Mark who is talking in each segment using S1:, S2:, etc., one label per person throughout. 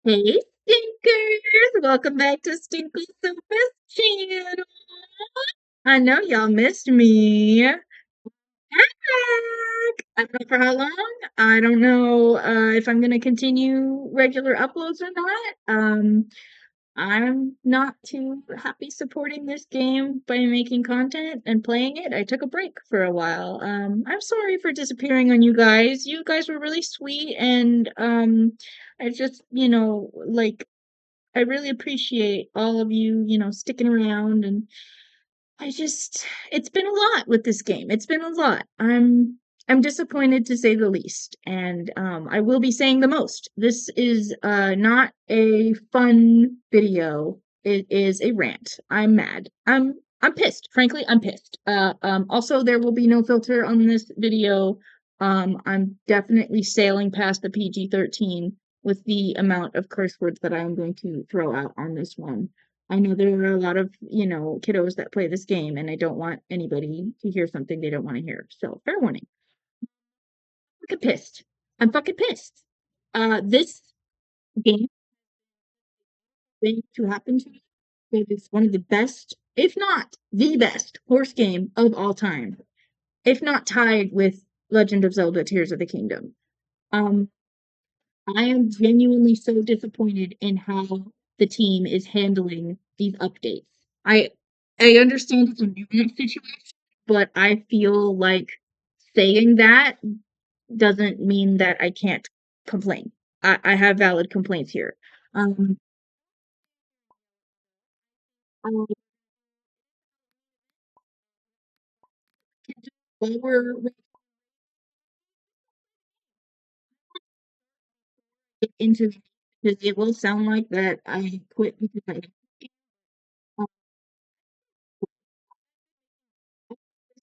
S1: Hey, stinkers! Welcome back to Stinkle Sofa's channel. I know y'all missed me. Back. I don't know for how long. I don't know if I'm gonna continue regular uploads or not. I'm not too happy supporting this game by making content and playing it. I took a break for a while. I'm sorry for disappearing on you guys. You guys were really sweet, and I just, like I really appreciate all of you, sticking around, and it's been a lot with this game. It's been a lot. I'm disappointed to say the least, and I will be saying the most. This is not a fun video. It is a rant. I'm mad. I'm pissed. Frankly, I'm pissed. Also, there will be no filter on this video. I'm definitely sailing past the PG-13 with the amount of curse words that I am going to throw out on this one. I know there are a lot of, kiddos that play this game, and I don't want anybody to hear something they don't want to hear. So, fair warning. I'm fucking pissed. I'm fucking pissed. This game thing to happen to me. It is one of the best, if not the best, horse game of all time. If not tied with Legend of Zelda Tears of the Kingdom. Um, I am genuinely so disappointed in how the team is handling these updates. I I understand it's a nuanced situation, but I feel like saying that doesn't mean that I can't complain. I have valid complaints here. Um, I can just lower into because it will sound like that I quit because I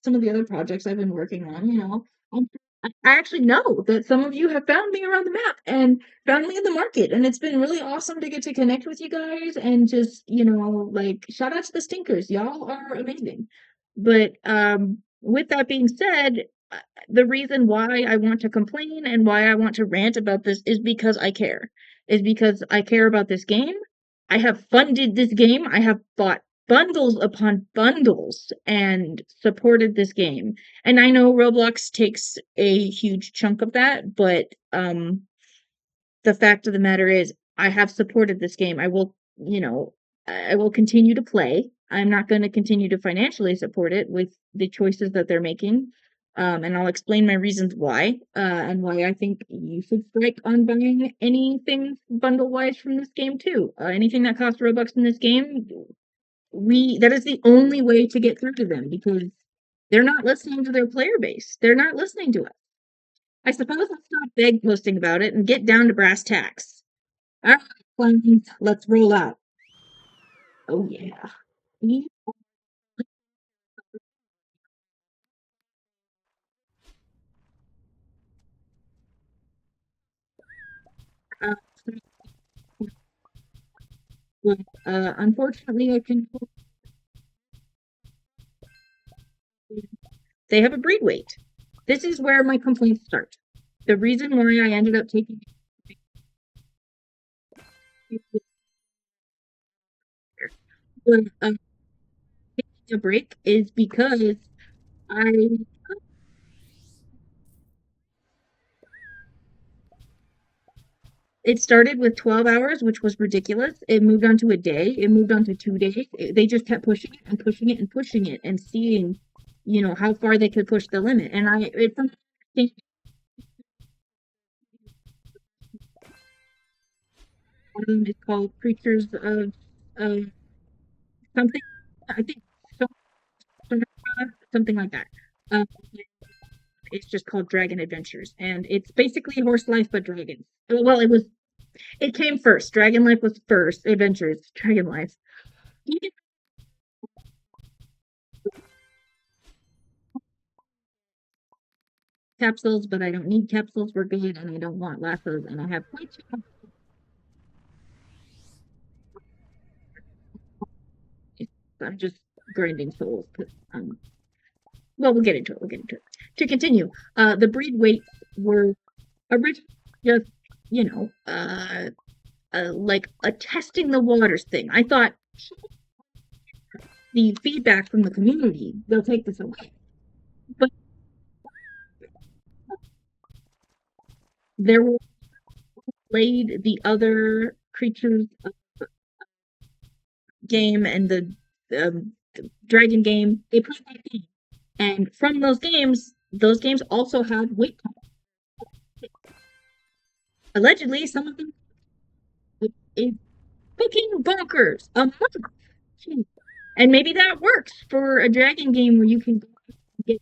S1: some of the other projects I've been working on, I'm, I actually know that some of you have found me around the map and found me in the market, and it's been really awesome to get to connect with you guys and just, like shout out to the stinkers. Y'all are amazing. But with that being said, the reason why I want to complain and why I want to rant about this is because I care. Is because I care about this game. I have funded this game. I have bought bundles upon bundles and supported this game. And I know Roblox takes a huge chunk of that, but the fact of the matter is I have supported this game. I will continue to play. I'm not going to continue to financially support it with the choices that they're making. And I'll explain my reasons why, and why I think you should strike on buying anything bundle wise from this game too. Anything that costs Robux in this game, we that is the only way to get through to them because they're not listening to their player base. They're not listening to us. I suppose I'll stop beg posting about it and get down to brass tacks. All right, friends, let's roll out. Oh yeah. Uh, Unfortunately, I can. They have a breed weight. This is where my complaints start. The reason why I ended up taking uh, taking a break is because I it started with 12 hours, which was ridiculous. It moved on to a day. It moved on to 2 days. They just kept pushing it and pushing it and pushing it and seeing, how far they could push the limit. And from one of them is called Creatures of something. I think so, something like that. Um, it's just called Dragon Adventures, and it's basically horse life but dragons. Well, it came first. Dragon Life was first. Adventures, Dragon Life. You get capsules, but I don't need capsules. We're good, and I don't want lassos, and I have quite too much. I'm just grinding souls because well, we'll get into it. We'll get into it. To continue, the breed weights were originally just, you know, like a testing the waters thing. I thought the feedback from the community, they'll take this away. But there were played the other creatures game and the dragon game. They played that game, and from those games also had wait time. Allegedly, some of them is fucking bonkers. And maybe that works for a dragon game where you can get.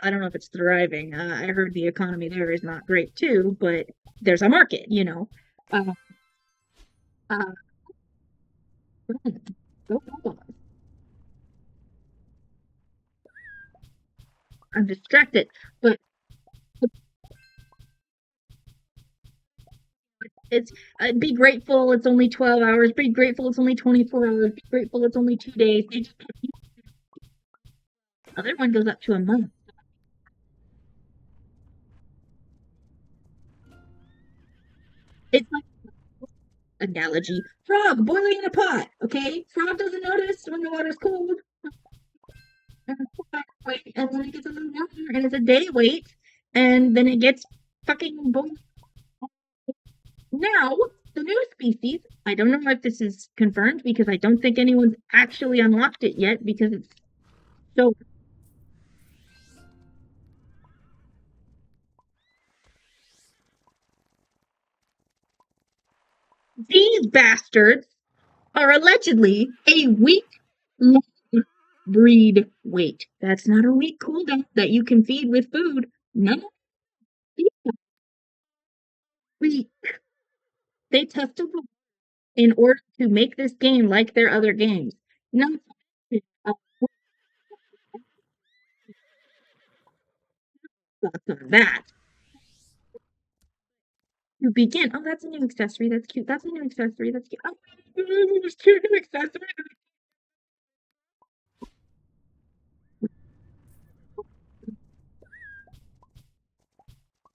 S1: I don't know if it's thriving. I heard the economy there is not great too, but there's a market, you know. Uh, uh, go, go. I'm distracted, but it's be grateful it's only 12 hours. Be grateful it's only 24 hours. Be grateful it's only 2 days. They just, other one goes up to a month. It's like analogy. Frog boiling in a pot. Okay, frog doesn't notice when the water's cold. And wait, and then it gets a little warmer, and it's a day wait, and then it gets fucking boiled. Now, the new species. I don't know if this is confirmed because I don't think anyone's actually unlocked it yet because it's so. These bastards are allegedly a week long breed weight. That's not a week cooldown that you can feed with food. No, we they tested in order to make this game like their other games. Not thoughts on that. You begin. Oh, that's a new accessory. That's cute. That's a new accessory. That's cute. Oh, there's two new accessories.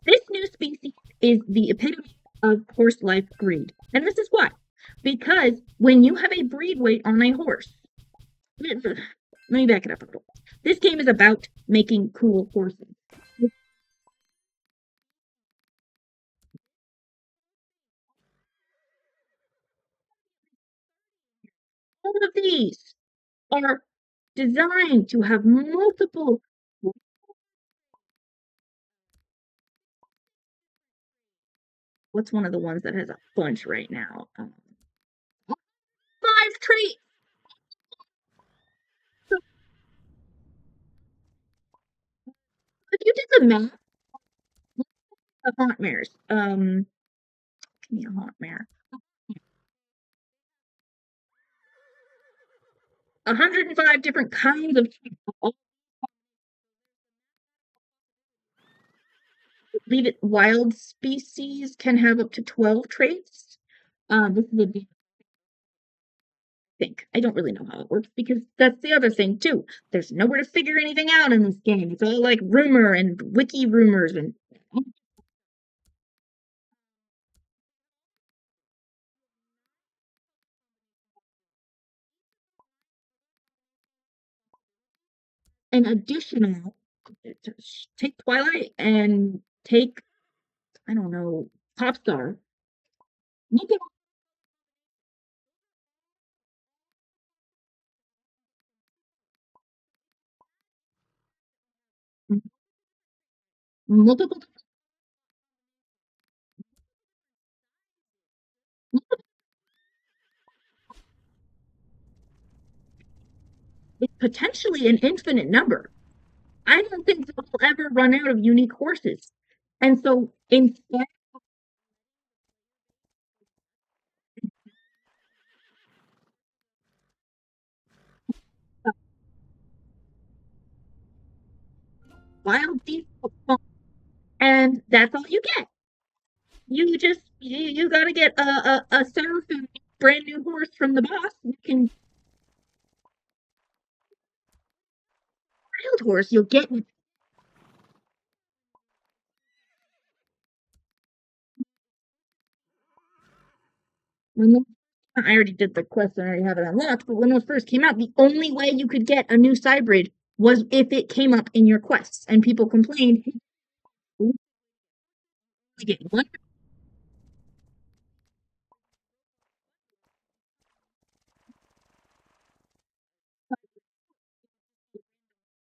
S1: This new species is the epitome of horse life breed. And this is why. Because when you have a breed weight on a horse, let me back it up a little. This game is about making cool horses. All of these are designed to have multiple. What's one of the ones that has a bunch right now? Five traits. So if you did the math of haunt mares, give me a haunt mare. 105 different kinds of traits. I believe it wild species can have up to 12 traits. This is a big thing. I don't really know how it works because that's the other thing too. There's nowhere to figure anything out in this game. It's all like rumor and wiki rumors and an additional take Twilight and take I don't know Popstar. Make it multiple potentially an infinite number. I don't think they'll ever run out of unique horses. And so instead of wild default, and that's all you get. You got to get a seraphim brand new horse from the boss. You can wild horse. You'll get when those, I already did the quest and I already have it unlocked, but when those first came out, the only way you could get a new cybrid was if it came up in your quests, and people complained, "Hey, we only get one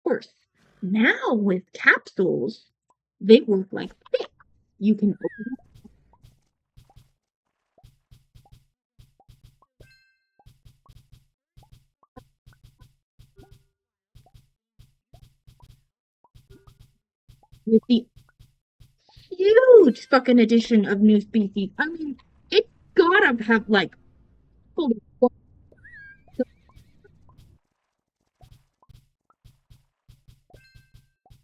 S1: course." Now with capsules, they work like this. You can open with the huge fucking addition of new species. I mean, it's gotta have like, holy fuck,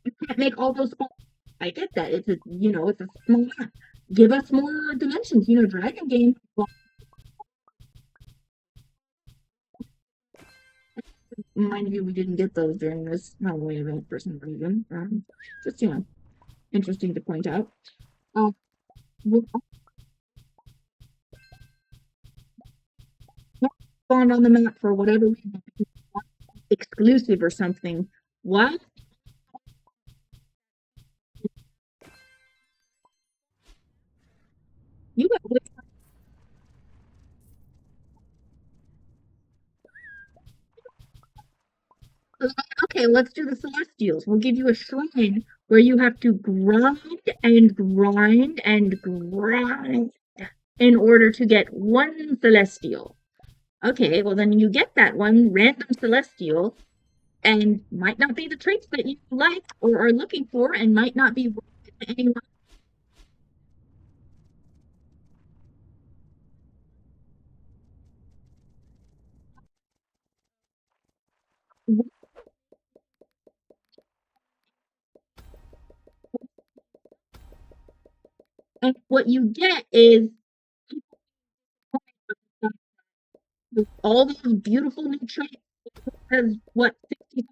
S1: you can't make all those small. I get that. It's a, it's a small map. Give us more dimensions. Dragon game. Well, mind you, we didn't get those during this Halloween event for some reason. Just interesting to point out. Uh, we spawned on the map for whatever reason, exclusive or something. What? You got okay, let's do the Celestials. We'll give you a shrine where you have to grind and grind and grind in order to get one Celestial. Okay, well then you get that one random Celestial and might not be the traits that you like or are looking for and might not be worth it to anyone. And what you get is all those beautiful new traits as what 60.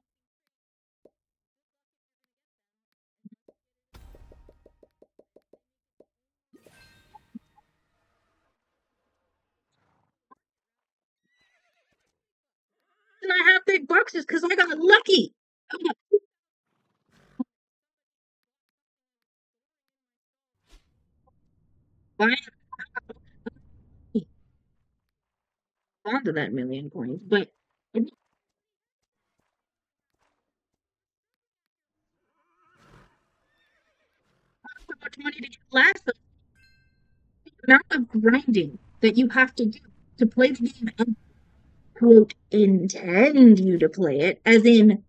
S1: And I have big boxes because I got lucky. I onto that million coins, but it's so much money to get last. The amount of grinding that you have to do to play the game and quote intend you to play it, as in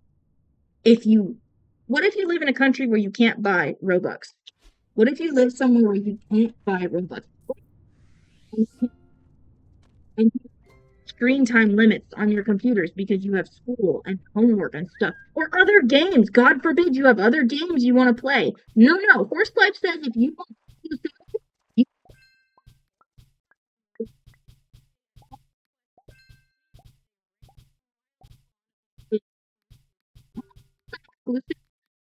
S1: if you what if you live in a country where you can't buy Robux? What if you live somewhere where you can't buy Robux? And screen time limits on your computers because you have school and homework and stuff, or other games. God forbid you have other games you want to play. No, no. Horsepipe says if you want to you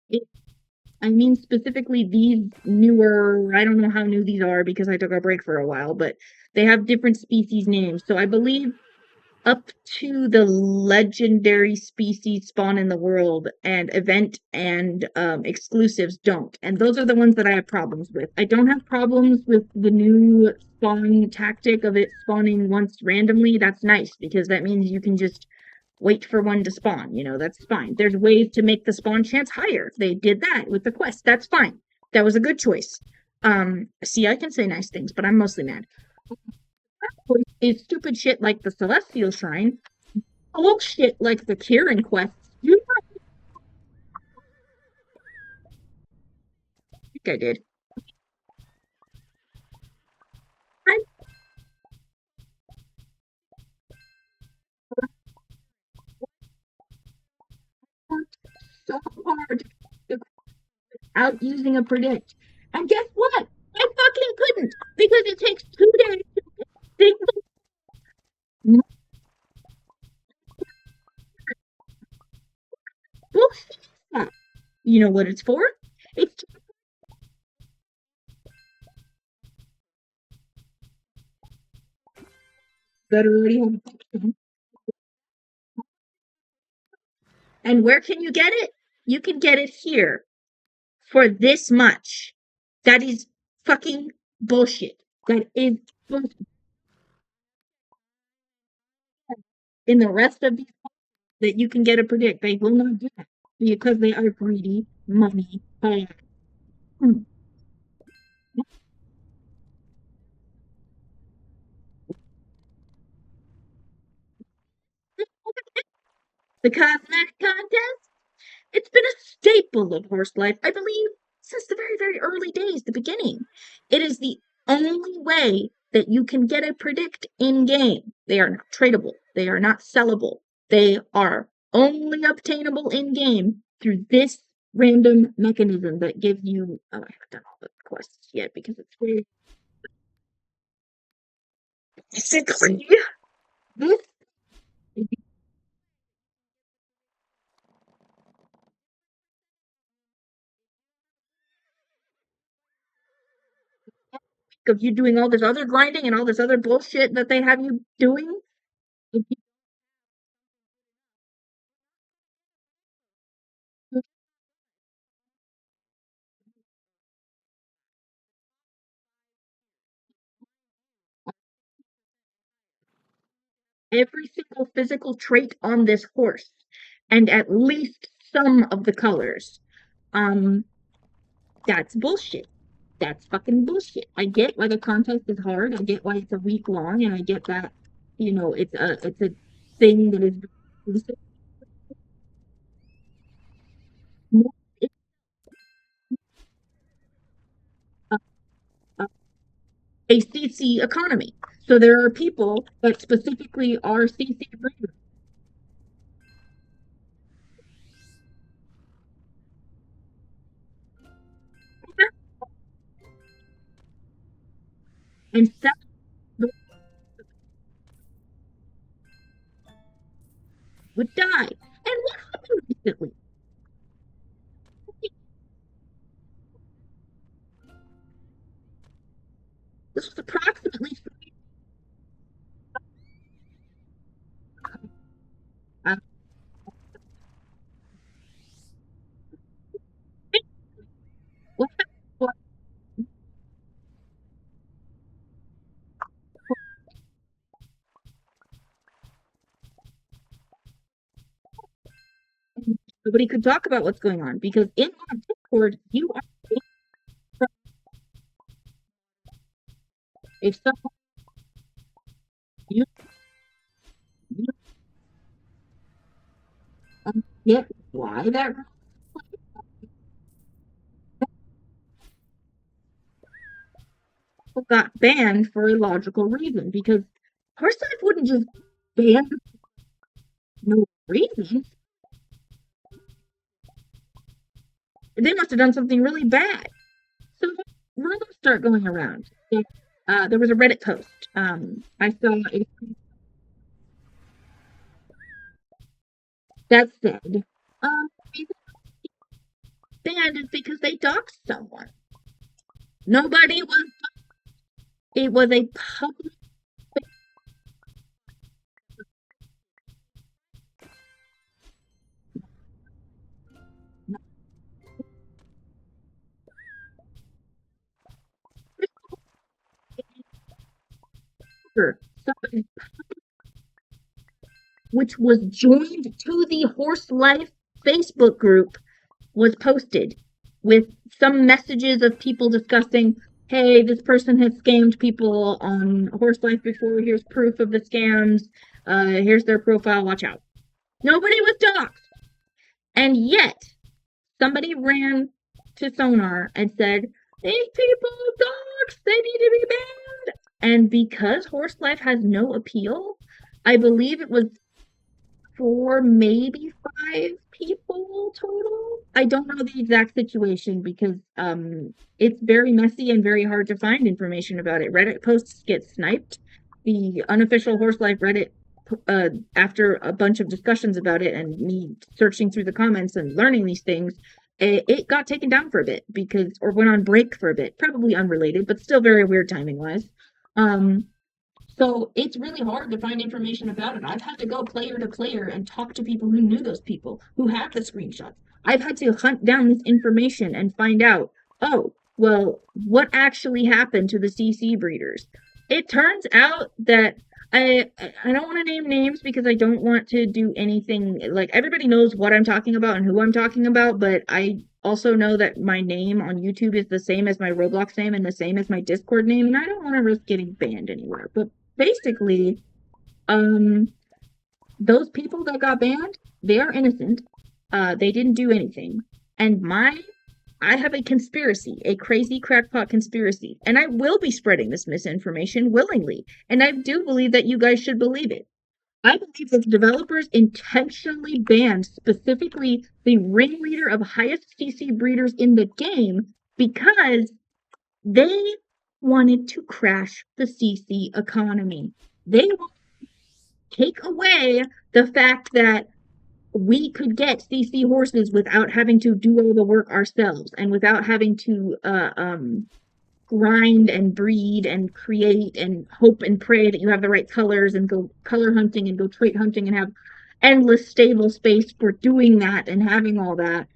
S1: it, I mean specifically these newer, I don't know how new these are because I took a break for a while, but they have different species names. So I believe up to the legendary species spawn in the world and event and exclusives don't. And those are the ones that I have problems with. I don't have problems with the new spawn tactic of it spawning once randomly. That's nice because that means you can just wait for one to spawn. That's fine. There's ways to make the spawn chance higher. They did that with the quest. That's fine. That was a good choice. See, I can say nice things, but I'm mostly mad. Is stupid shit like the Celestial Shrine, bullshit like the Kieran quests. You think I did. I worked so hard out using a predict. And guess what? I fucking couldn't because it takes 2 days to think the bullshit. You know what it's for? It's that already have adoption. And where can you get it? You can get it here for this much. That is fucking bullshit. That is bullshit. In the rest of these that you can get a predict, they will not do that because they are greedy money. The cosmetic contest. It's been a staple of horse life, I believe, since the very, very early days, the beginning. It is the only way that you can get a predict in game. They are not tradable, they are not sellable, they are only obtainable in game through this random mechanism that gives you. Oh, I haven't done all the quests yet because it's very basically this of you doing all this other grinding and all this other bullshit that they have you doing. Every single physical trait on this horse and at least some of the colors. Um, that's bullshit. That's fucking bullshit. I get why the contest is hard. I get why it's a week long, and I get that it's a thing that is it's a, a CC economy. So there are people that specifically are CC breeders and some would die. And what happened recently? This was approximately uh, what happened nobody could talk about what's going on because in our Discord, you are if someone you, you get why that got banned for a logical reason because Hearthstone wouldn't just ban no reason. They must have done something really bad. So rumors start going around. There was a Reddit post. I saw a that said, reason banned is because they doxed someone. Nobody was. It was a public figure, somebody which was joined to the Horse Life Facebook group was posted with some messages of people discussing, hey, this person has scammed people on Horse Life before. Here's proof of the scams. Here's their profile. Watch out. Nobody was doxxed. And yet, somebody ran to Sonar and said, these people doxxed. They need to be banned. And because Horse Life has no appeal, I believe it was 4, maybe 5 people total. I don't know the exact situation because it's very messy and very hard to find information about it. Reddit posts get sniped. The unofficial Horse Life Reddit, after a bunch of discussions about it and me searching through the comments and learning these things, it got taken down for a bit because, or went on break for a bit, probably unrelated, but still very weird timing wise. Um, So it's really hard to find information about it. I've had to go player to player and talk to people who knew those people, who have the screenshots. I've had to hunt down this information and find out, oh, well, what actually happened to the CC breeders? It turns out that I don't want to name names because I don't want to do anything like everybody knows what I'm talking about and who I'm talking about, but I also know that my name on YouTube is the same as my Roblox name and the same as my Discord name, and I don't want to risk getting banned anywhere. But basically, um, those people that got banned, they are innocent. They didn't do anything. And I have a conspiracy, a crazy crackpot conspiracy, and I will be spreading this misinformation willingly. And I do believe that you guys should believe it. I believe that the developers intentionally banned specifically the ringleader of highest CC breeders in the game because they wanted to crash the CC economy. They want to take away the fact that we could get CC horses without having to do all the work ourselves and without having to grind and breed and create and hope and pray that you have the right colors and go color hunting and go trait hunting and have endless stable space for doing that and having all that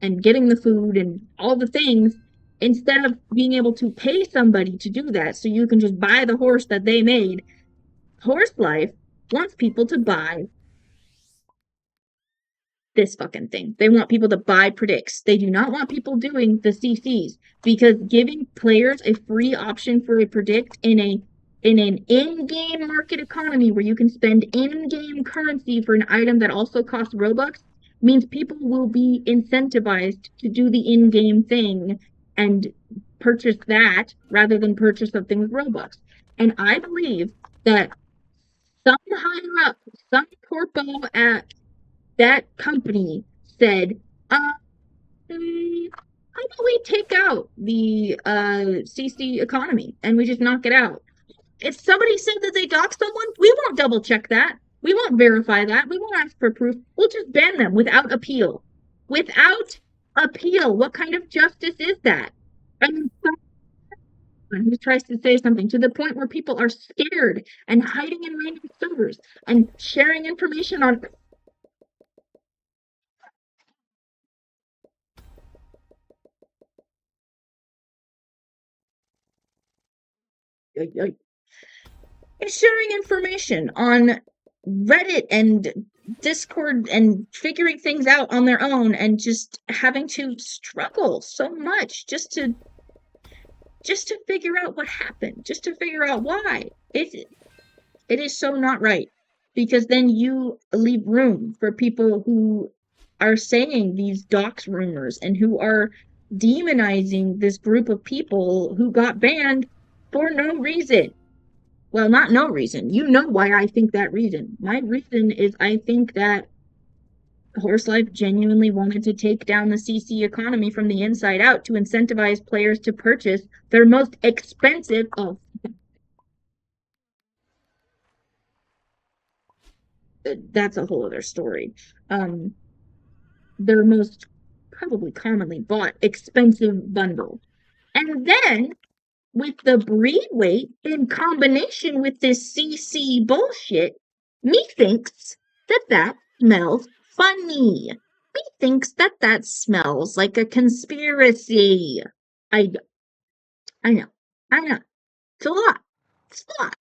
S1: and getting the food and all the things instead of being able to pay somebody to do that so you can just buy the horse that they made. Horse Life wants people to buy this fucking thing. They want people to buy predicts. They do not want people doing the CCs because giving players a free option for a predict in an in-game market economy where you can spend in-game currency for an item that also costs Robux means people will be incentivized to do the in-game thing and purchase that rather than purchase something with Robux. And I believe that some higher up, some corpo at that company said, how about we take out the CC economy and we just knock it out? If somebody said that they doxed someone, we won't double check that. We won't verify that. We won't ask for proof. We'll just ban them without appeal. Without appeal. What kind of justice is that? I mean, someone who tries to say something to the point where people are scared and hiding in random servers and sharing information on sharing information on Reddit and Discord and figuring things out on their own and just having to struggle so much just to figure out what happened, just to figure out why. It is so not right because then you leave room for people who are saying these dox rumors and who are demonizing this group of people who got banned for no reason. Well, not no reason. You know why I think that reason. My reason is I think that Horse Life genuinely wanted to take down the CC economy from the inside out to incentivize players to purchase their most expensive. Oh, that's a whole other story. Um, their most probably commonly bought expensive bundle. And then with the breed weight in combination with this CC bullshit, methinks that that smells funny. Methinks that that smells like a conspiracy. I, I know, I know. It's a lot. It's a lot.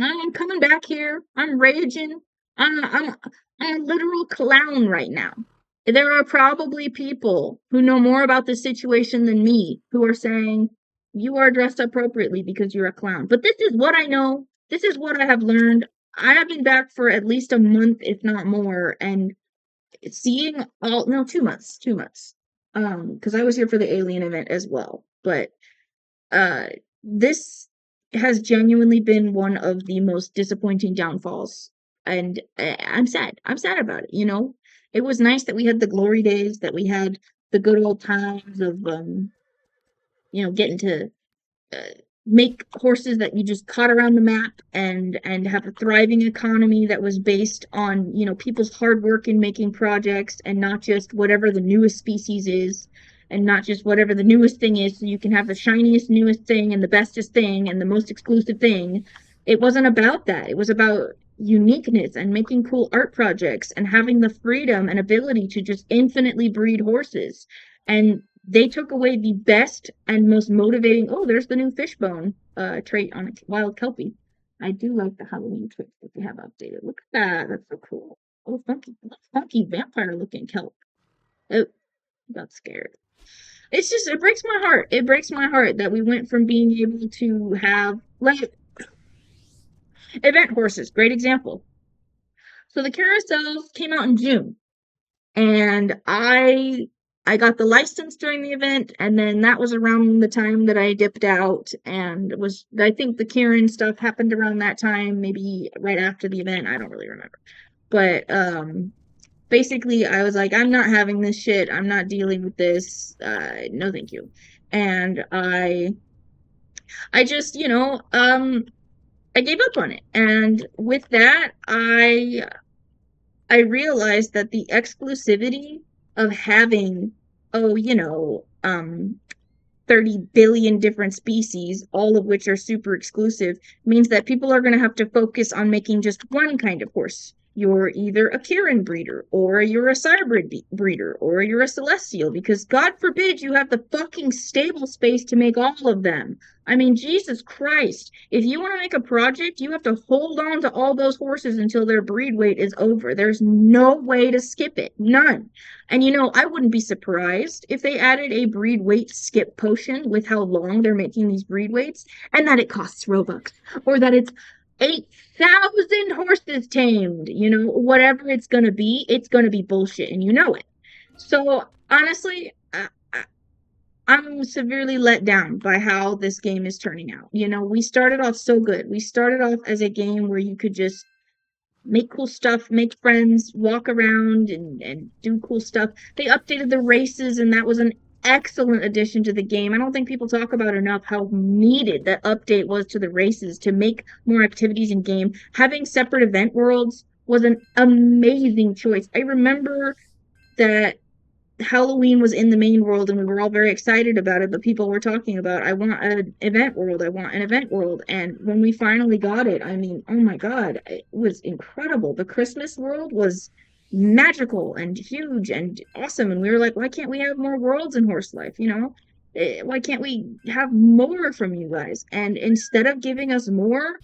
S1: I'm coming back here. I'm raging. I'm a literal clown right now. There are probably people who know more about this situation than me who are saying, you are dressed appropriately because you're a clown. But this is what I know. This is what I have learned. I have been back for at least a month, if not more, and seeing all, no, 2 months, 2 months. Because I was here for the alien event as well. But uh, this has genuinely been one of the most disappointing downfalls. And I'm sad. I'm sad about it, you know? It was nice that we had the glory days, that we had the good old times of, getting to uh, make horses that you just caught around the map and have a thriving economy that was based on people's hard work in making projects and not just whatever the newest species is and not just whatever the newest thing is so you can have the shiniest newest thing and the bestest thing and the most exclusive thing. It wasn't about that. It was about uniqueness and making cool art projects and having the freedom and ability to just infinitely breed horses. And they took away the best and most motivating. Oh, there's the new fishbone trait on a wild kelpie. I do like the Halloween traits that they have updated. Look at that. That's so cool. Oh, funky vampire looking kelp. Oh, got scared. It's just, it breaks my heart. It breaks my heart that we went from being able to have, like, event horses. Great example. So the carousels came out in June, and I got the license during the event, and then that was around the time that I dipped out, and it was, I think the Kieran stuff happened around that time, maybe right after the event. I don't really remember. But basically I was like, I'm not having this shit. I'm not dealing with this. No, thank you. And I just, I gave up on it. And with that, I realized that the exclusivity of having, oh, 30 billion different species, all of which are super exclusive, means that people are going to have to focus on making just one kind of horse. You're either a Kieran breeder, or you're a Cybrid breeder, or you're a Celestial, because God forbid you have the fucking stable space to make all of them. I mean, Jesus Christ. If you want to make a project, you have to hold on to all those horses until their breed weight is over. There's no way to skip it. None. And I wouldn't be surprised if they added a breed weight skip potion with how long they're making these breed weights, and that it costs Robux, or that it's 8,000 horses tamed. Whatever it's gonna be bullshit, and you know it. So honestly, I'm severely let down by how this game is turning out. We started off so good. We started off as a game where you could just make cool stuff, make friends, walk around and do cool stuff. They updated the races, and that was an excellent addition to the game. I don't think people talk about enough how needed that update was to the races to make more activities in game. Having separate event worlds was an amazing choice. I remember that Halloween was in the main world and we were all very excited about it, but people were talking about, I want an event world, I want an event world. And when we finally got it, I mean, oh my God, it was incredible. The Christmas world was magical and huge and awesome. And we were like, why can't we have more worlds in Horse Life? Why can't we have more from you guys? And instead of giving us more,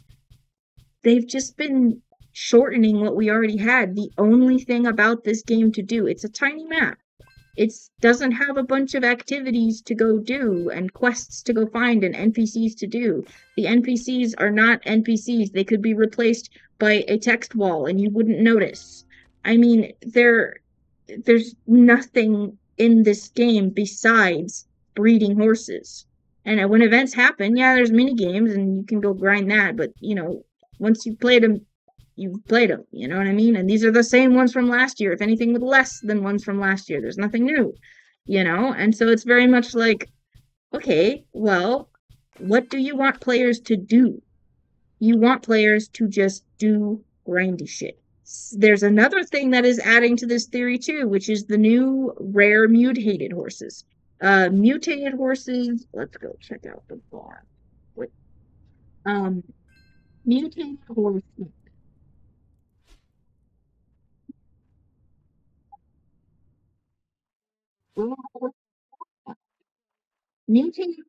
S1: they've just been shortening what we already had. The only thing about this game to do, it's a tiny map. It doesn't have a bunch of activities to go do and quests to go find and NPCs to do. The NPCs are not NPCs. They could be replaced by a text wall and you wouldn't notice. I mean, there's nothing in this game besides breeding horses. And when events happen, yeah, there's mini games and you can go grind that, but once you've played them, you've played them, you know what I mean? And these are the same ones from last year, if anything, with less than ones from last year. There's nothing new, And so it's very much like, okay, well, what do you want players to do? You want players to just do grindy shit. There's another thing that is adding to this theory too, which is the new rare mutated horses. Mutated horses, let's go check out the bar. Wait. Mutated horses. Mutated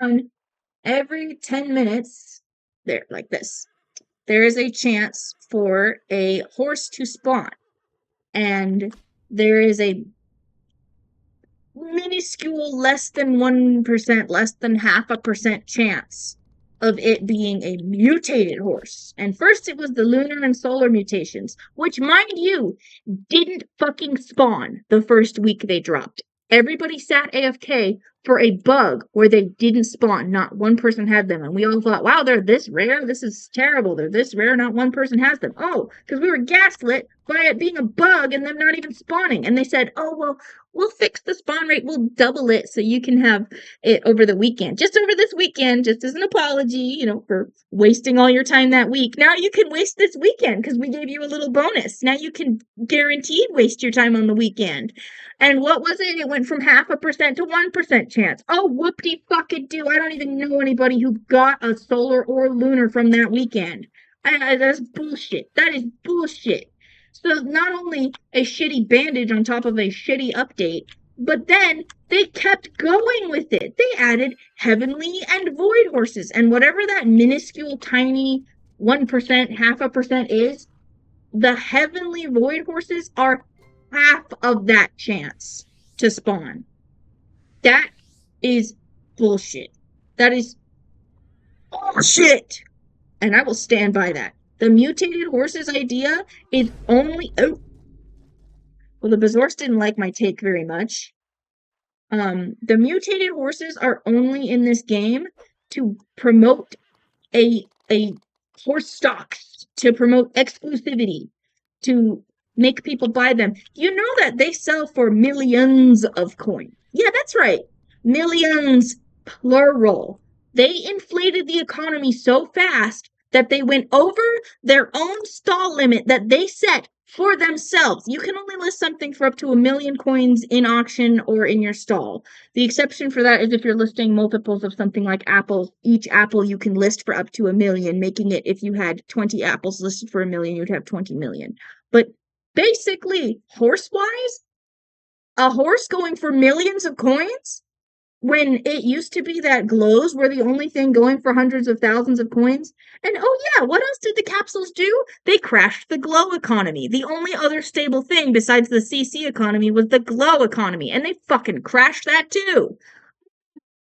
S1: on every 10 minutes, there, like this, there is a chance for a horse to spawn. And there is a minuscule, less than 1%, less than 0.5% chance of it being a mutated horse. And first it was the lunar and solar mutations, which, mind you, didn't fucking spawn the first week they dropped. Everybody sat AFK for a bug where they didn't spawn. Not one person had them. And we all thought, wow, they're this rare? This is terrible. They're this rare. Not one person has them. Oh, because we were gaslit by it being a bug and them not even spawning. And they said, oh, well, we'll fix the spawn rate. We'll double it so you can have it over the weekend. Just over this weekend, just as an apology, for wasting all your time that week. Now you can waste this weekend because we gave you a little bonus. Now you can guaranteed waste your time on the weekend. And what was it? It went from 0.5% to 1% chance. Oh, whoopty fucking do. I don't even know anybody who got a solar or lunar from that weekend. That's bullshit. That is bullshit. So not only a shitty bandage on top of a shitty update, but then they kept going with it. They added heavenly and void horses, and whatever that minuscule tiny 1%, 0.5% is, the heavenly void horses are half of that chance to spawn. That is bullshit. That is bullshit. And I will stand by that. The mutated horses idea is only... Oh. Well, the Bezorks didn't like my take very much. The mutated horses are only in this game to promote a horse stocks, to promote exclusivity, to make people buy them. You know that they sell for millions of coins. Yeah, that's right. Millions, plural. They inflated the economy so fast that they went over their own stall limit that they set for themselves. You can only list something for up to 1 million coins in auction or in your stall. The exception for that is if you're listing multiples of something like apples. Each apple you can list for up to 1 million, making it, if you had 20 apples listed for 1 million, you'd have 20 million. But basically, horse-wise, a horse going for millions of coins, when it used to be that glows were the only thing going for hundreds of thousands of coins. And oh yeah, what else did the capsules do? They crashed the glow economy. The only other stable thing besides the CC economy was the glow economy, and they fucking crashed that too.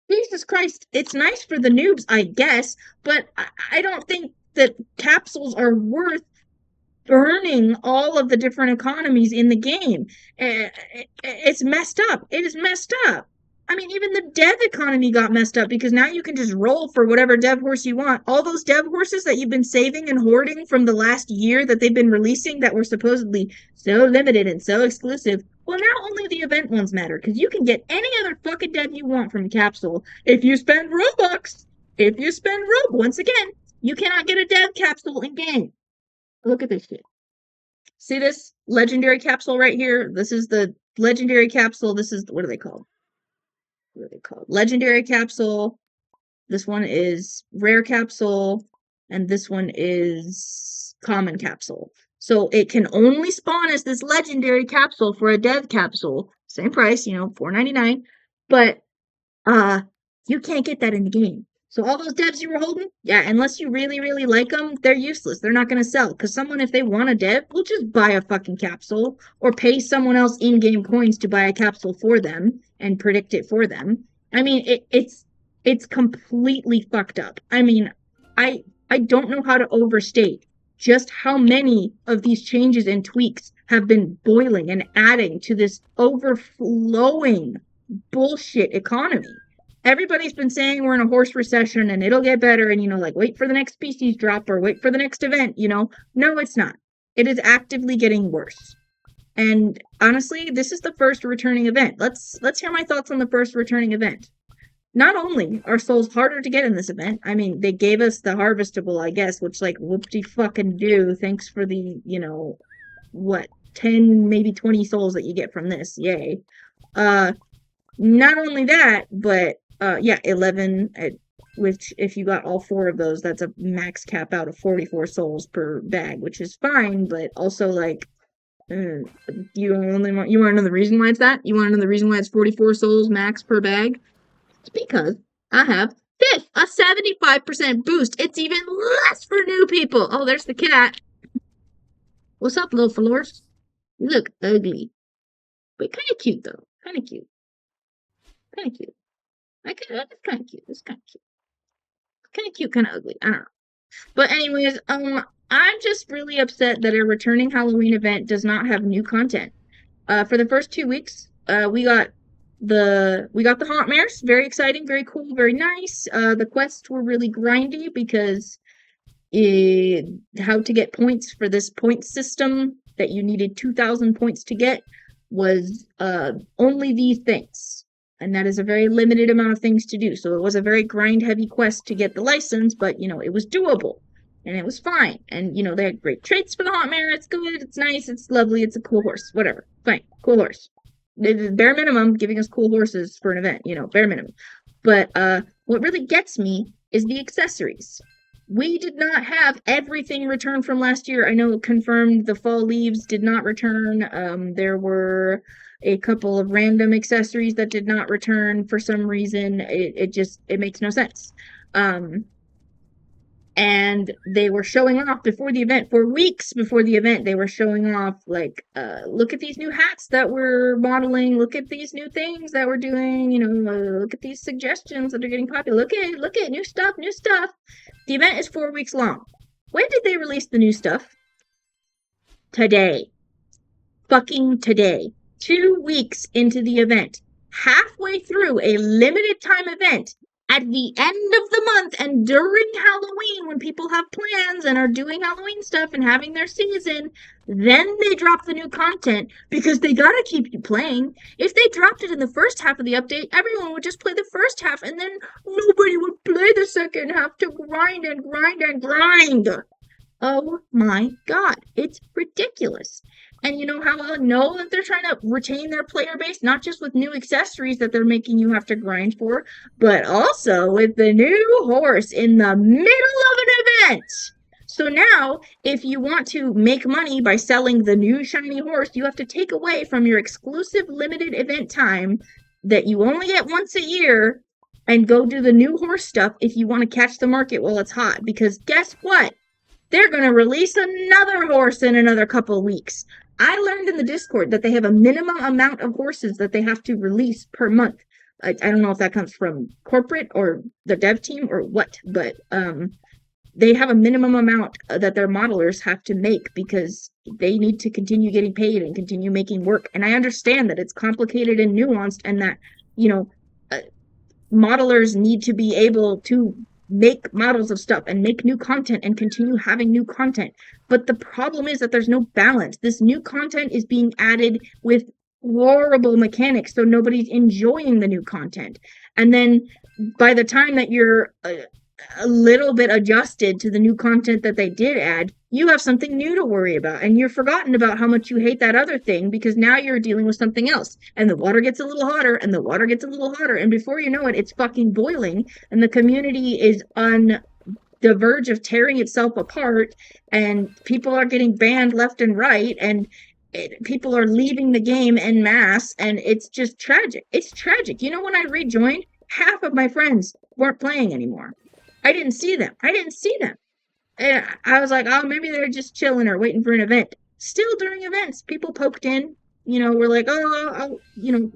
S1: Jesus Christ, it's nice for the noobs, I guess, but I don't think that capsules are worth burning all of the different economies in the game. It's messed up. It is messed up. I mean, even the dev economy got messed up because now you can just roll for whatever dev horse you want. All those dev horses that you've been saving and hoarding from the last year that they've been releasing that were supposedly so limited and so exclusive, well, now only the event ones matter because you can get any other fucking dev you want from a capsule if you spend Robux. If you spend Rob, once again, you cannot get a dev capsule in game. Look at this shit. See this legendary capsule right here? This is the legendary capsule. This is, what are they called? What are they called? Legendary capsule. This one is rare capsule. And this one is common capsule. So it can only spawn as this legendary capsule for a dev capsule. Same price, $4.99. But you can't get that in the game. So all those devs you were holding, yeah, unless you really, really like them, they're useless. They're not going to sell. Because someone, if they want a dev, will just buy a fucking capsule or pay someone else in-game coins to buy a capsule for them and predict it for them. I mean, it's completely fucked up. I mean, I don't know how to overstate just how many of these changes and tweaks have been boiling and adding to this overflowing bullshit economy. Everybody's been saying we're in a horse recession and it'll get better and, wait for the next species drop or wait for the next event, No, it's not. It is actively getting worse. And honestly, this is the first returning event. Let's hear my thoughts on the first returning event. Not only are souls harder to get in this event, I mean, they gave us the harvestable, I guess, which whoopty fucking do. Thanks for the, 10, maybe 20 souls that you get from this. Yay. Not only that, but 11, which if you got all 4 of those, that's a max cap out of 44 souls per bag, which is fine, but also you want to know the reason why it's that? You want to know the reason why it's 44 souls max per bag? It's because I have this, a 75% boost. It's even less for new people. Oh, there's the cat. What's up, little floors? You look ugly, but kind of cute though. Kind of cute. Kind of cute. It's kind of cute. It's kind of cute. Kind of cute, kind of ugly. I don't know. But anyways, I'm just really upset that a returning Halloween event does not have new content. For the first 2 weeks, we got the haunt mares. Very exciting, very cool, very nice. The quests were really grindy because how to get points for this point system that you needed 2,000 points to get was only these things. And that is a very limited amount of things to do. So it was a very grind heavy quest to get the license, but it was doable and it was fine. And they had great traits for the hot mare. It's good, it's nice, it's lovely, it's a cool horse. Whatever. Fine, cool horse. Bare minimum, giving us cool horses for an event, bare minimum. But what really gets me is the accessories. We did not have everything returned from last year. I know confirmed the fall leaves did not return. There were a couple of random accessories that did not return for some reason. It makes no sense. And they were showing off before the event, for weeks before the event, they were showing off, like, look at these new hats that we're modeling, look at these new things that we're doing, look at these suggestions that are getting popular, look at new stuff. The event is 4 weeks long. When did they release the new stuff? Today. Fucking today. 2 weeks into the event. Halfway through a limited time event, at the end of the month and during Halloween, when people have plans and are doing Halloween stuff and having their season, then they drop the new content because they gotta keep you playing. If they dropped it in the first half of the update, everyone would just play the first half and then nobody would play the second half to grind and grind and grind. Oh my god, it's ridiculous. And you know how I know that they're trying to retain their player base, not just with new accessories that they're making you have to grind for, but also with the new horse in the middle of an event. So now, if you want to make money by selling the new shiny horse, you have to take away from your exclusive limited event time that you only get once a year and go do the new horse stuff if you want to catch the market while it's hot. Because guess what? They're going to release another horse in another couple weeks. I learned in the Discord that they have a minimum amount of horses that they have to release per month. I don't know if that comes from corporate or the dev team or what, but they have a minimum amount that their modelers have to make because they need to continue getting paid and continue making work. And I understand that it's complicated and nuanced and that, modelers need to be able to make models of stuff and make new content and continue having new content. But the problem is that there's no balance. This new content is being added with horrible mechanics, so nobody's enjoying the new content. And then by the time that you're a little bit adjusted to the new content that they did add, you have something new to worry about, and you're forgotten about how much you hate that other thing because now you're dealing with something else, and the water gets a little hotter, and the water gets a little hotter, and before you know it, it's fucking boiling, and the community is on the verge of tearing itself apart, and people are getting banned left and right, and people are leaving the game en masse, and it's just tragic. It's tragic. When I rejoined, half of my friends weren't playing anymore. I didn't see them. And I was like, oh, maybe they're just chilling or waiting for an event. Still during events, people poked in. We're like, oh, I'll,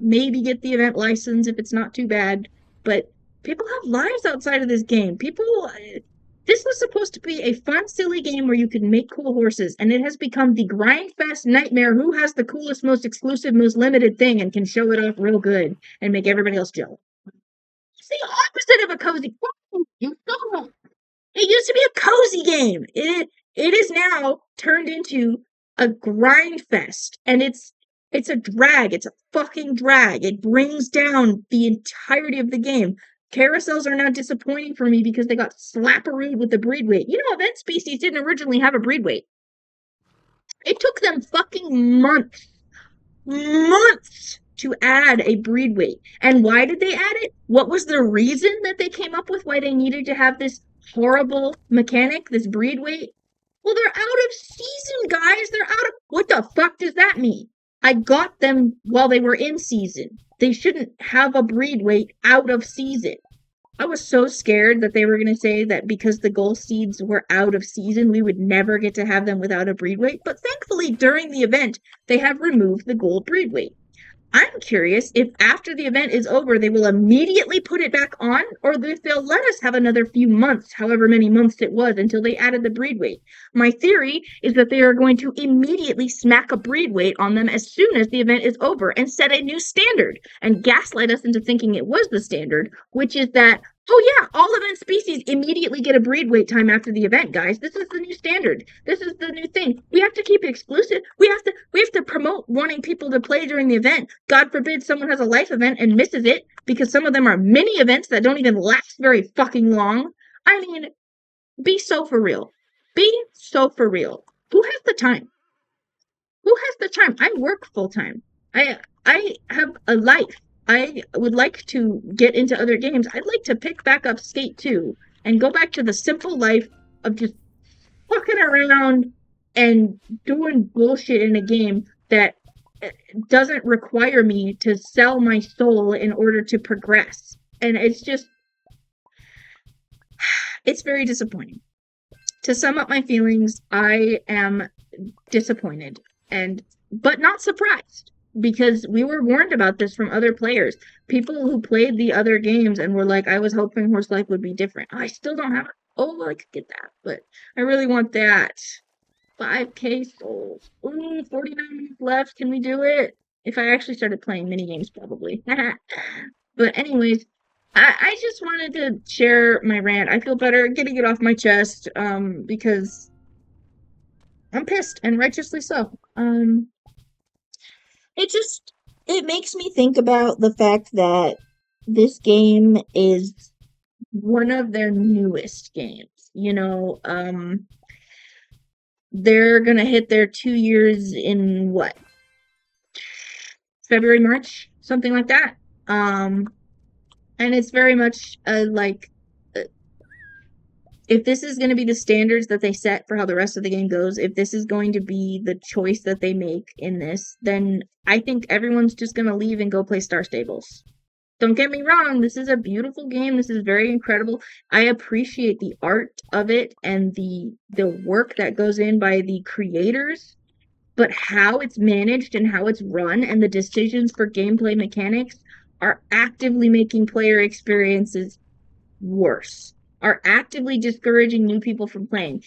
S1: maybe get the event license if it's not too bad. But people have lives outside of this game. This was supposed to be a fun, silly game where you could make cool horses, and it has become the grindfest nightmare. Who has the coolest, most exclusive, most limited thing and can show it off real good and make everybody else jealous? It's the opposite of a cozy. It used to be a cozy game. It is now turned into a grind fest, and it's a drag. It's a fucking drag. It brings down the entirety of the game. Carousels are now disappointing for me because they got slapperooed with the breed weight. Event species didn't originally have a breed weight. It took them fucking months to add a breed weight. And why did they add it? What was the reason that they came up with why they needed to have this horrible mechanic, this breed weight? Well, they're out of season, guys. They're out of... What the fuck does that mean? I got them while they were in season. They shouldn't have a breed weight out of season. I was so scared that they were going to say that because the gold seeds were out of season, we would never get to have them without a breed weight. But thankfully, during the event, they have removed the gold breed weight. I'm curious if after the event is over, they will immediately put it back on, or if they'll let us have another few months, however many months it was, until they added the breed weight. My theory is that they are going to immediately smack a breed weight on them as soon as the event is over and set a new standard and gaslight us into thinking it was the standard, which is that Oh yeah, all event species immediately get a breed wait time after the event, guys. This is the new standard. This is the new thing. We have to keep it exclusive. We have to promote wanting people to play during the event. God forbid someone has a life event and misses it because some of them are mini events that don't even last very fucking long. I mean, be so for real. Be so for real. Who has the time? Who has the time? I work full time. I have a life. I would like to get into other games. I'd like to pick back up Skate 2 and go back to the simple life of just fucking around and doing bullshit in a game that doesn't require me to sell my soul in order to progress. And it's very disappointing. To sum up my feelings, I am disappointed and but not surprised because we were warned about this from other players. People who played the other games and were like, I was hoping Horse Life would be different. I still don't have it. Oh, I could get that, but I really want that. 5K souls. Ooh, 49 minutes left. Can we do it? If I actually started playing mini games, probably. But anyways, I just wanted to share my rant. I feel better getting it off my chest, because I'm pissed and righteously so. It just it makes me think about the fact that this game is one of their newest games. They're gonna hit their 2 years in what, February, March, something like that. And it's very much like, uh, if this is going to be the standards that they set for how the rest of the game goes, if this is going to be the choice that they make in this, then I think everyone's just going to leave and go play Star Stables. Don't get me wrong, this is a beautiful game. This is very incredible. I appreciate the art of it and the work that goes in by the creators, but how it's managed and how it's run and the decisions for gameplay mechanics are actively making player experiences worse, are actively discouraging new people from playing.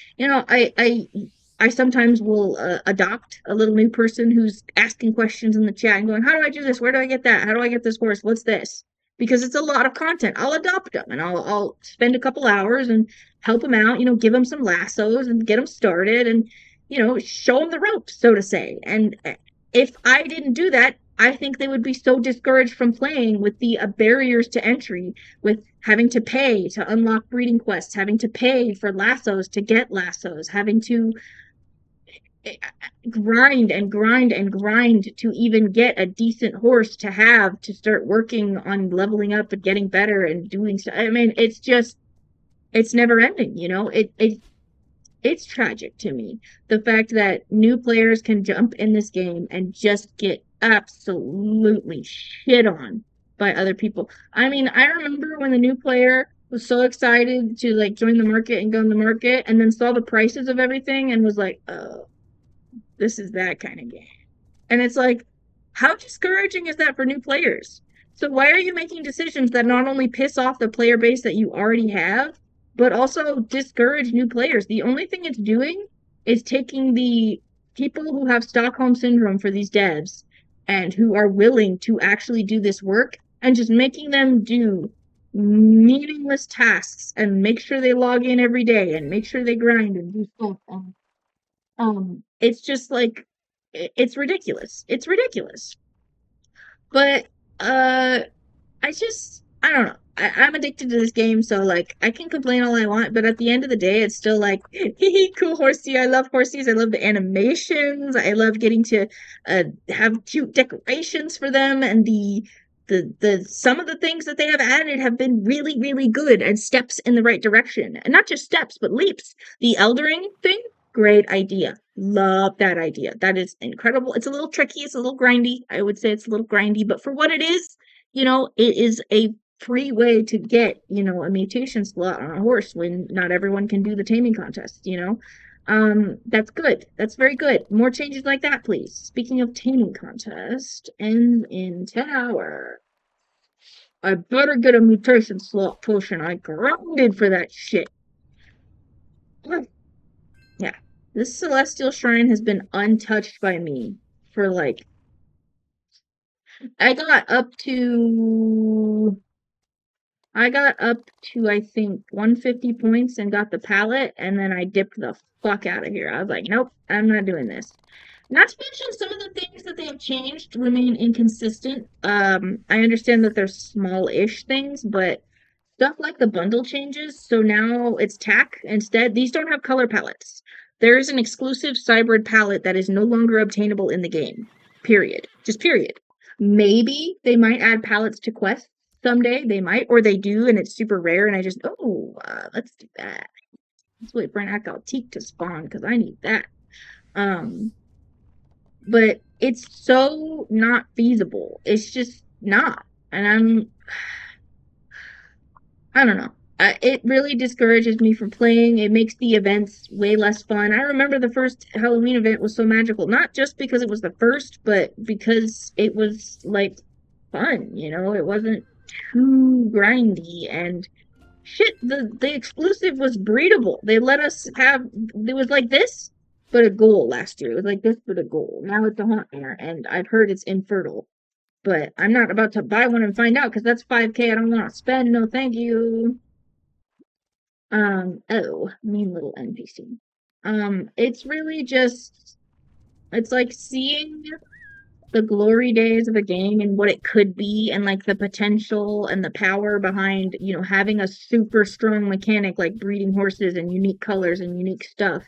S1: I sometimes will adopt a little new person who's asking questions in the chat and going, "How do I do this? Where do I get that? How do I get this horse? What's this?" Because it's a lot of content. I'll adopt them and I'll spend a couple hours and help them out. Give them some lassos and get them started and show them the ropes, so to say. And if I didn't do that, I think they would be so discouraged from playing with the barriers to entry, with having to pay to unlock breeding quests, having to pay for lassos to get lassos, having to grind and grind and grind to even get a decent horse to have to start working on leveling up and getting better and doing so. I mean, it's never ending, it's tragic to me, the fact that new players can jump in this game and just get absolutely shit on by other people. I mean, I remember when the new player was so excited to like join the market and go in the market and then saw the prices of everything and was like, oh, this is that kind of game. And it's like, how discouraging is that for new players? So why are you making decisions that not only piss off the player base that you already have, but also discourage new players? The only thing it's doing is taking the people who have Stockholm syndrome for these devs and who are willing to actually do this work and just making them do meaningless tasks and make sure they log in every day and make sure they grind and do stuff. It's just like it's ridiculous. It's ridiculous. But uh I don't know. I'm addicted to this game, so like I can complain all I want, but at the end of the day, it's still like, hee cool horsey. I love horsies. I love the animations. I love getting to have cute decorations for them, and the some of the things that they have added have been really, really good and steps in the right direction. And not just steps, but leaps. The eldering thing, great idea. Love that idea. That is incredible. It's a little tricky, it's a little grindy. I would say it's a little grindy, but for what it is, it is a free way to get, a mutation slot on a horse when not everyone can do the taming contest. That's good. That's very good. More changes like that, please. Speaking of taming contest, ends in 10 hours. I better get a mutation slot potion. I grinded for that shit. Yeah. This celestial shrine has been untouched by me for like, I got up to I got up to, I think, 150 points and got the pallet, and then I dipped the fuck out of here. I was like, nope, I'm not doing this. Not to mention some of the things that they have changed remain inconsistent. I understand that they're small-ish things, but stuff like the bundle changes, so now it's tack instead. These don't have color palettes. There is an exclusive Cybrid palette that is no longer obtainable in the game. Period. Just period. Maybe they might add palettes to quests someday. They might, or they do, and it's super rare. And I just, let's do that. Let's wait for an Akaltique to spawn because I need that. But it's so not feasible. It's just not, and I don't know. It really discourages me from playing. It makes the events way less fun. I remember the first Halloween event was so magical, not just because it was the first, but because it was like fun, you know? It wasn't too grindy and shit. The exclusive was breedable. They let us have it was like this, but a ghoul last year. It was like this, but a ghoul. Now it's a hauntmare, and I've heard it's infertile. But I'm not about to buy one and find out because that's 5K I don't want to spend. No, thank you. Oh, mean little NPC. It's really just, it's like seeing the glory days of a game and what it could be and like the potential and the power behind, you know, having a super strong mechanic like breeding horses and unique colors and unique stuff,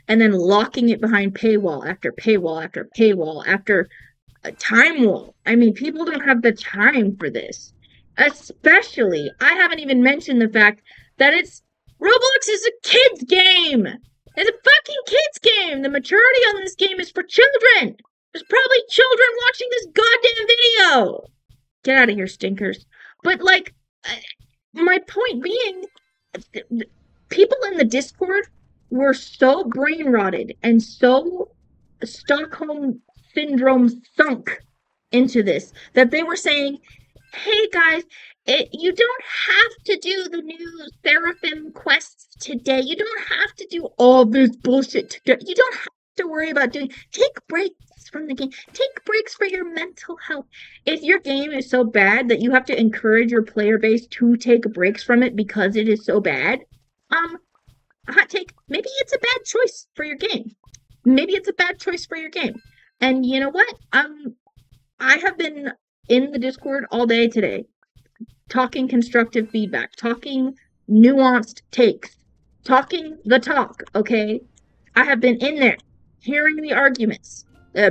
S1: and then locking it behind paywall after paywall after paywall after a time wall. I mean, people don't have the time for this. Especially, I haven't even mentioned the fact that it's Roblox is a kids game. It's a fucking kids game. The maturity on this game is for children. There's probably children watching this goddamn video. Get out of here, stinkers. But like, my point being, people in the Discord were so brain rotted and so Stockholm syndrome sunk into this that they were saying, hey guys, you don't have to do the new seraphim quests today. You don't have to do all this bullshit today. You don't have to worry about take breaks from the game. Take breaks for your mental health. If your game is so bad that you have to encourage your player base to take breaks from it because it is so bad, hot take, maybe it's a bad choice for your game. Maybe it's a bad choice for your game. And you know what? I have been in the Discord all day today, talking constructive feedback, talking nuanced takes, talking the talk, okay? I have been in there, hearing the arguments,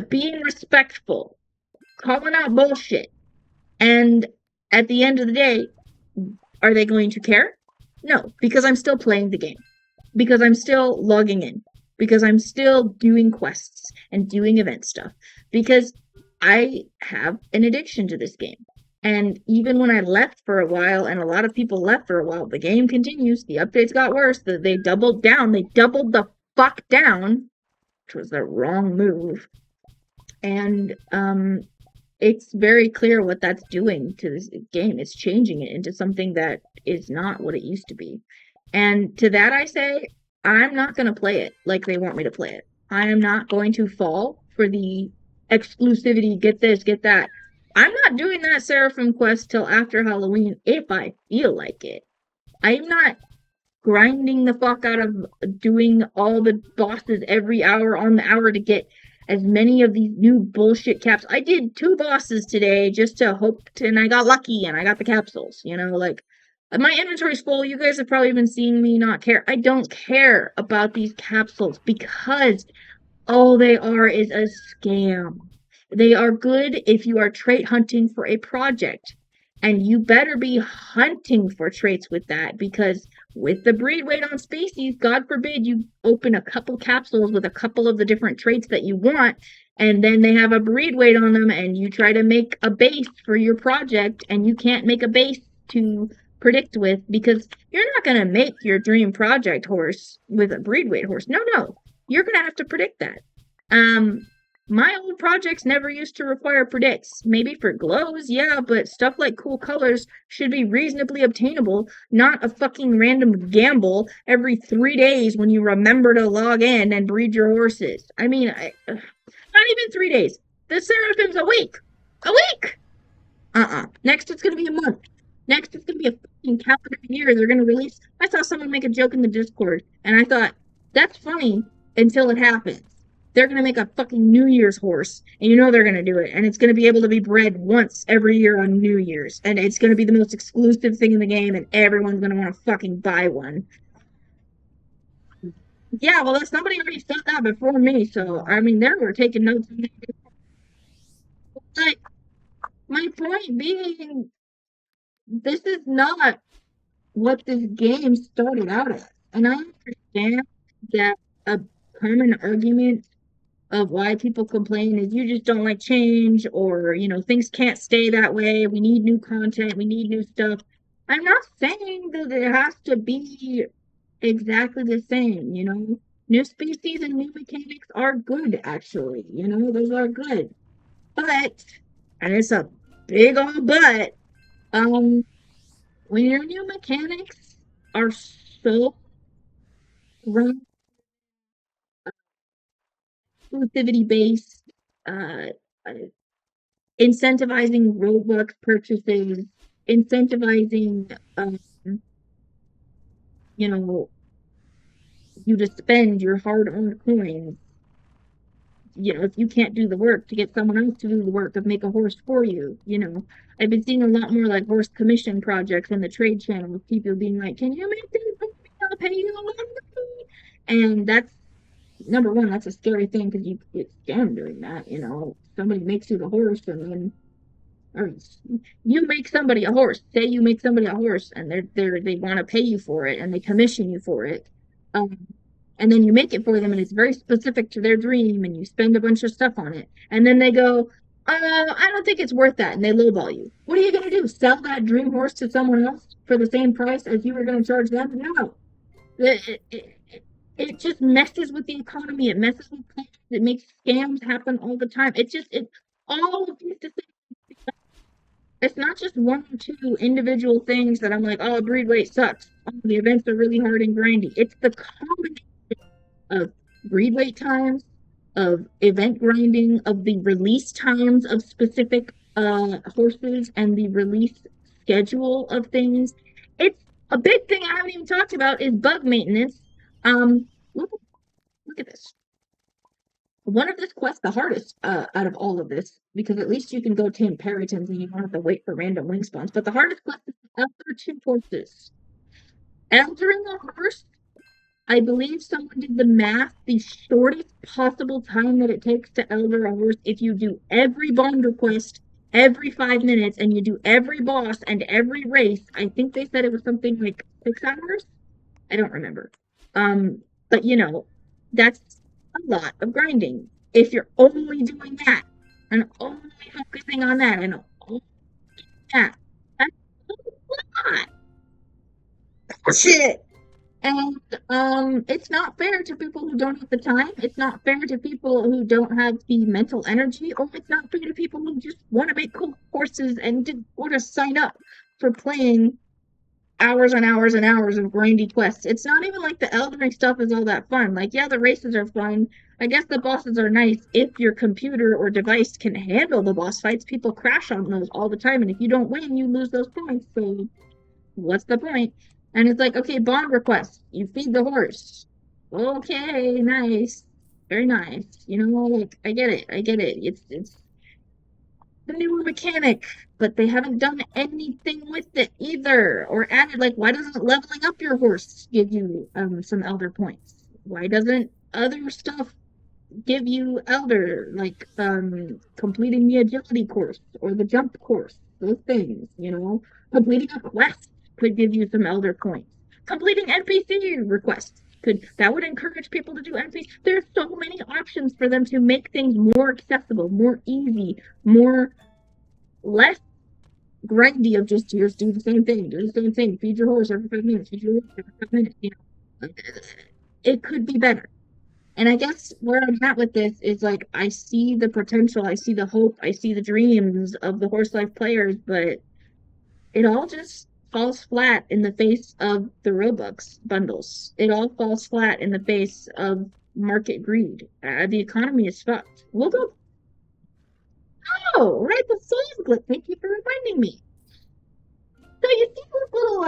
S1: being respectful, calling out bullshit. And at the end of the day, are they going to care? No, because I'm still playing the game. Because I'm still logging in. Because I'm still doing quests and doing event stuff. Because I have an addiction to this game. And even when I left for a while, and a lot of people left for a while, the game continues. The updates got worse. They doubled down. They doubled the fuck down, which was the wrong move. And it's very clear what that's doing to this game. It's changing it into something that is not what it used to be. And to that I say, I'm not going to play it like they want me to play it. I am not going to fall for the exclusivity, get this, get that. I'm not doing that Seraphim quest till after Halloween if I feel like it. I'm not grinding the fuck out of doing all the bosses every hour on the hour to get as many of these new bullshit caps. I did 2 bosses today just to hope and I got lucky and I got the capsules, you know, like my inventory's full. You guys have probably been seeing me not care. I don't care about these capsules because all they are is a scam. They are good if you are trait hunting for a project. And you better be hunting for traits with that because with the breed weight on species, God forbid you open a couple capsules with a couple of the different traits that you want, and then they have a breed weight on them, and you try to make a base for your project, and you can't make a base to predict with because you're not going to make your dream project horse with a breed weight horse. No, you're going to have to predict that. My old projects never used to require predicts. Maybe for glows, yeah, but stuff like cool colors should be reasonably obtainable, not a fucking random gamble every 3 days when you remember to log in and breed your horses. I mean, not even 3 days. The Seraphim's a week. A week! Next it's gonna be a month. Next it's gonna be a fucking calendar year they're gonna release. I saw someone make a joke in the Discord, and I thought that's funny until it happens. They're gonna make a fucking New Year's horse, and you know they're gonna do it, and it's gonna be able to be bred once every year on New Year's, and it's gonna be the most exclusive thing in the game, and everyone's gonna want to fucking buy one. Yeah, well, somebody already said that before me, so I mean, they were taking notes. Like, my point being, this is not what this game started out as. And I understand that a common argument of why people complain is you just don't like change, or, things can't stay that way. We need new content, we need new stuff. I'm not saying that it has to be exactly the same, New species and new mechanics are good, actually, those are good. But, and it's a big old but, um, when your new mechanics are so run exclusivity based, uh, uh, incentivizing Robux purchases, incentivizing, you know, you to spend your hard-earned coins. If you can't do the work, to get someone else to do the work of make a horse for you. I've been seeing a lot more like horse commission projects in the trade channel with people being like, "Can you make this for me? I'll pay you a lot of money." And that's number one, that's a scary thing because you get scammed doing that. Somebody makes you the horse, and then or you make somebody a horse. Say you make somebody a horse, and they want to pay you for it, and they commission you for it. Um, and then you make it for them, and it's very specific to their dream, and you spend a bunch of stuff on it, and then they go, I don't think it's worth that, and they lowball you. What are you gonna do? Sell that dream horse to someone else for the same price as you were gonna charge them? No. It just messes with the economy. It messes with plans. It makes scams happen all the time. It all of these decisions. It's not just one or two individual things that I'm like, oh, breed weight sucks. Oh, the events are really hard and grindy. It's the combination of breed weight times, of event grinding, of the release times of specific horses, and the release schedule of things. It's a big thing I haven't even talked about is bug maintenance. Look, look at this. One of this quest the hardest out of all of this, because at least you can go tame peritons and you don't have to wait for random wing spawns. But the hardest quest is elder two horses. Eldering a horse, I believe someone did the math. The shortest possible time that it takes to elder a horse, if you do every bond request every 5 minutes and you do every boss and every race, I think they said it was something like 6 hours. I don't remember. But that's a lot of grinding. If you're only doing that and only focusing on that and only that, that's a lot. Shit. And it's not fair to people who don't have the time. It's not fair to people who don't have the mental energy, or it's not fair to people who just want to make cool horses and didn't want to sign up for playing hours and hours and hours of grindy quests. It's not even like the eldering stuff is all that fun. Like, yeah, the races are fun. I guess the bosses are nice if your computer or device can handle the boss fights. People crash on those all the time, and if you don't win, you lose those points. So what's the point? And it's like, okay, bond request. You feed the horse. Okay, nice. Very nice. Like, I get it. I get it. It's the newer mechanic, but they haven't done anything with it either, or added, like, why doesn't leveling up your horse give you some elder points? Why doesn't other stuff give you elder, like completing the agility course or the jump course? Those things, completing a quest could give you some elder points. Completing NPC requests that would encourage people to do NPC. There's so many options for them to make things more accessible, more easy, more less grindy of just do the same thing, feed your horse every 5 minutes, feed your horse every 5 minutes. It could be better. And I guess where I'm at with this is like I see the potential, I see the hope, I see the dreams of the horse life players, but it all just falls flat in the face of the Robux bundles. It all falls flat in the face of market greed. The economy is fucked. We'll go. Oh, right, the save glitch. Thank you for reminding me. So you see this little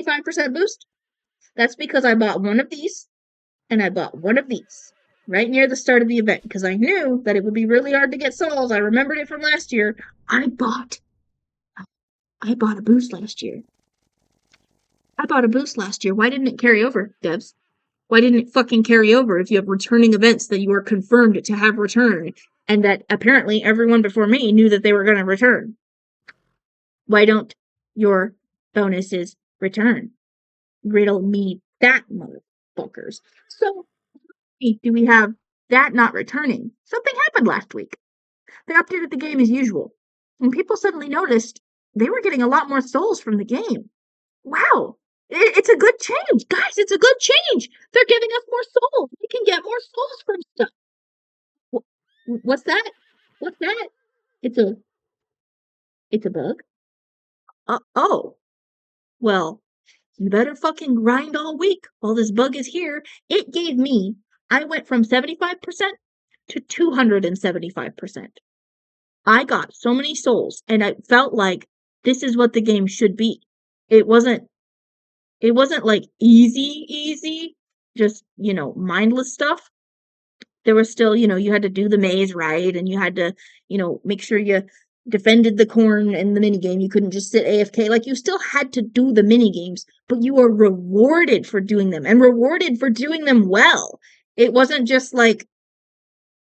S1: 75% boost? That's because I bought one of these and I bought one of these right near the start of the event because I knew that it would be really hard to get souls. I remembered it from last year. I bought I bought a boost last year. I bought a boost last year. Why didn't it carry over, devs? Why didn't it fucking carry over if you have returning events that you are confirmed to have return and that apparently everyone before me knew that they were going to return? Why don't your bonuses return? Riddle me that, motherfuckers. So, do we have that not returning? Something happened last week. They updated the game as usual, and people suddenly noticed they were getting a lot more souls from the game. Wow! It's a good change, guys. It's a good change. They're giving us more souls. We can get more souls from stuff. What's that? What's that? It's a it's a bug. Oh, well, you better fucking grind all week while this bug is here. It gave me. I went from 75% to 275%. I got so many souls, and I felt like this is what the game should be. It wasn't like easy, just, mindless stuff. There was still, you had to do the maze right, and you had to, make sure you defended the corn in the minigame. You couldn't just sit AFK. Like, you still had to do the minigames, but you were rewarded for doing them, and rewarded for doing them well. It wasn't just like,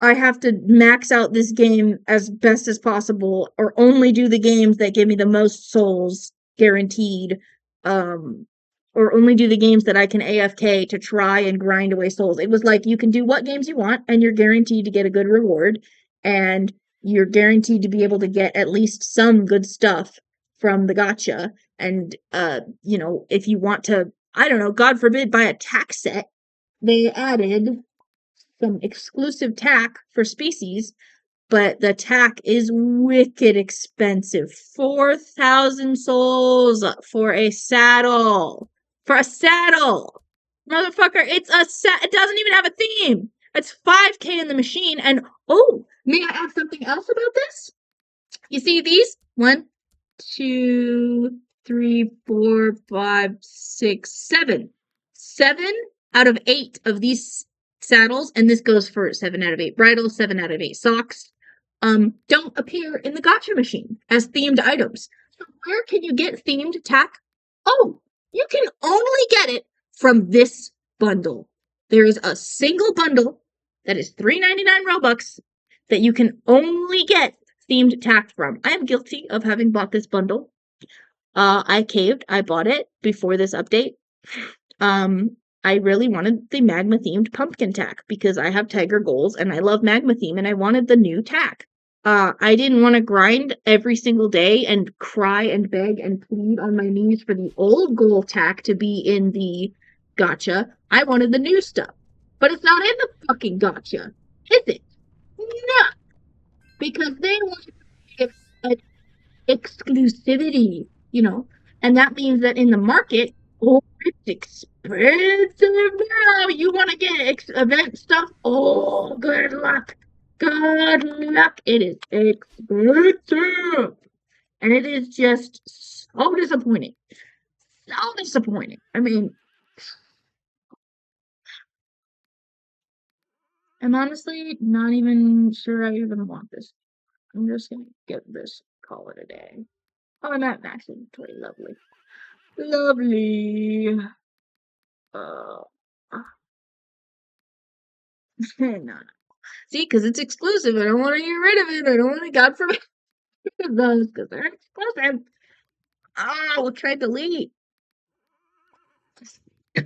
S1: I have to max out this game as best as possible, or only do the games that give me the most souls guaranteed, or only do the games that I can AFK to try and grind away souls. It was like you can do what games you want, and you're guaranteed to get a good reward, and you're guaranteed to be able to get at least some good stuff from the gacha. And if you want to, I don't know, God forbid, buy a tack set, they added some exclusive tack for species, but the tack is wicked expensive. 4,000 souls for a saddle. For a saddle! Motherfucker, it doesn't even have a theme! It's 5k in the machine, and oh, may I add something else about this? You see these? 1, 2, 3, 4, 5, 6, 7. 7 out of 8 of these saddles, and this goes for 7 out of 8 bridles, 7 out of 8 socks, don't appear in the gacha machine as themed items. So where can you get themed tack? Oh, you can only get it from this bundle. There is a single bundle that is $3.99 Robux that you can only get themed tack from. I am guilty of having bought this bundle. I caved. I bought it before this update. I really wanted the magma themed pumpkin tack because I have tiger goals and I love magma theme and I wanted the new tack. I didn't want to grind every single day and cry and beg and plead on my knees for the old goal tack to be in the gacha. I wanted the new stuff. But it's not in the fucking gacha, is it? No. Because they want to give exclusivity, and that means that in the market, oh, it's expensive now. You want to get event stuff? Oh, good luck. Good luck. It is expensive. And it is just so disappointing. So disappointing. I mean, I'm honestly not even sure I even want this. I'm just going to get this, call it a day. Oh, I'm at max inventory. Lovely. Lovely. No. See, because it's exclusive. I don't want to get rid of it. I don't want to, God forbid, those because they're exclusive. Ah, we'll try delete. I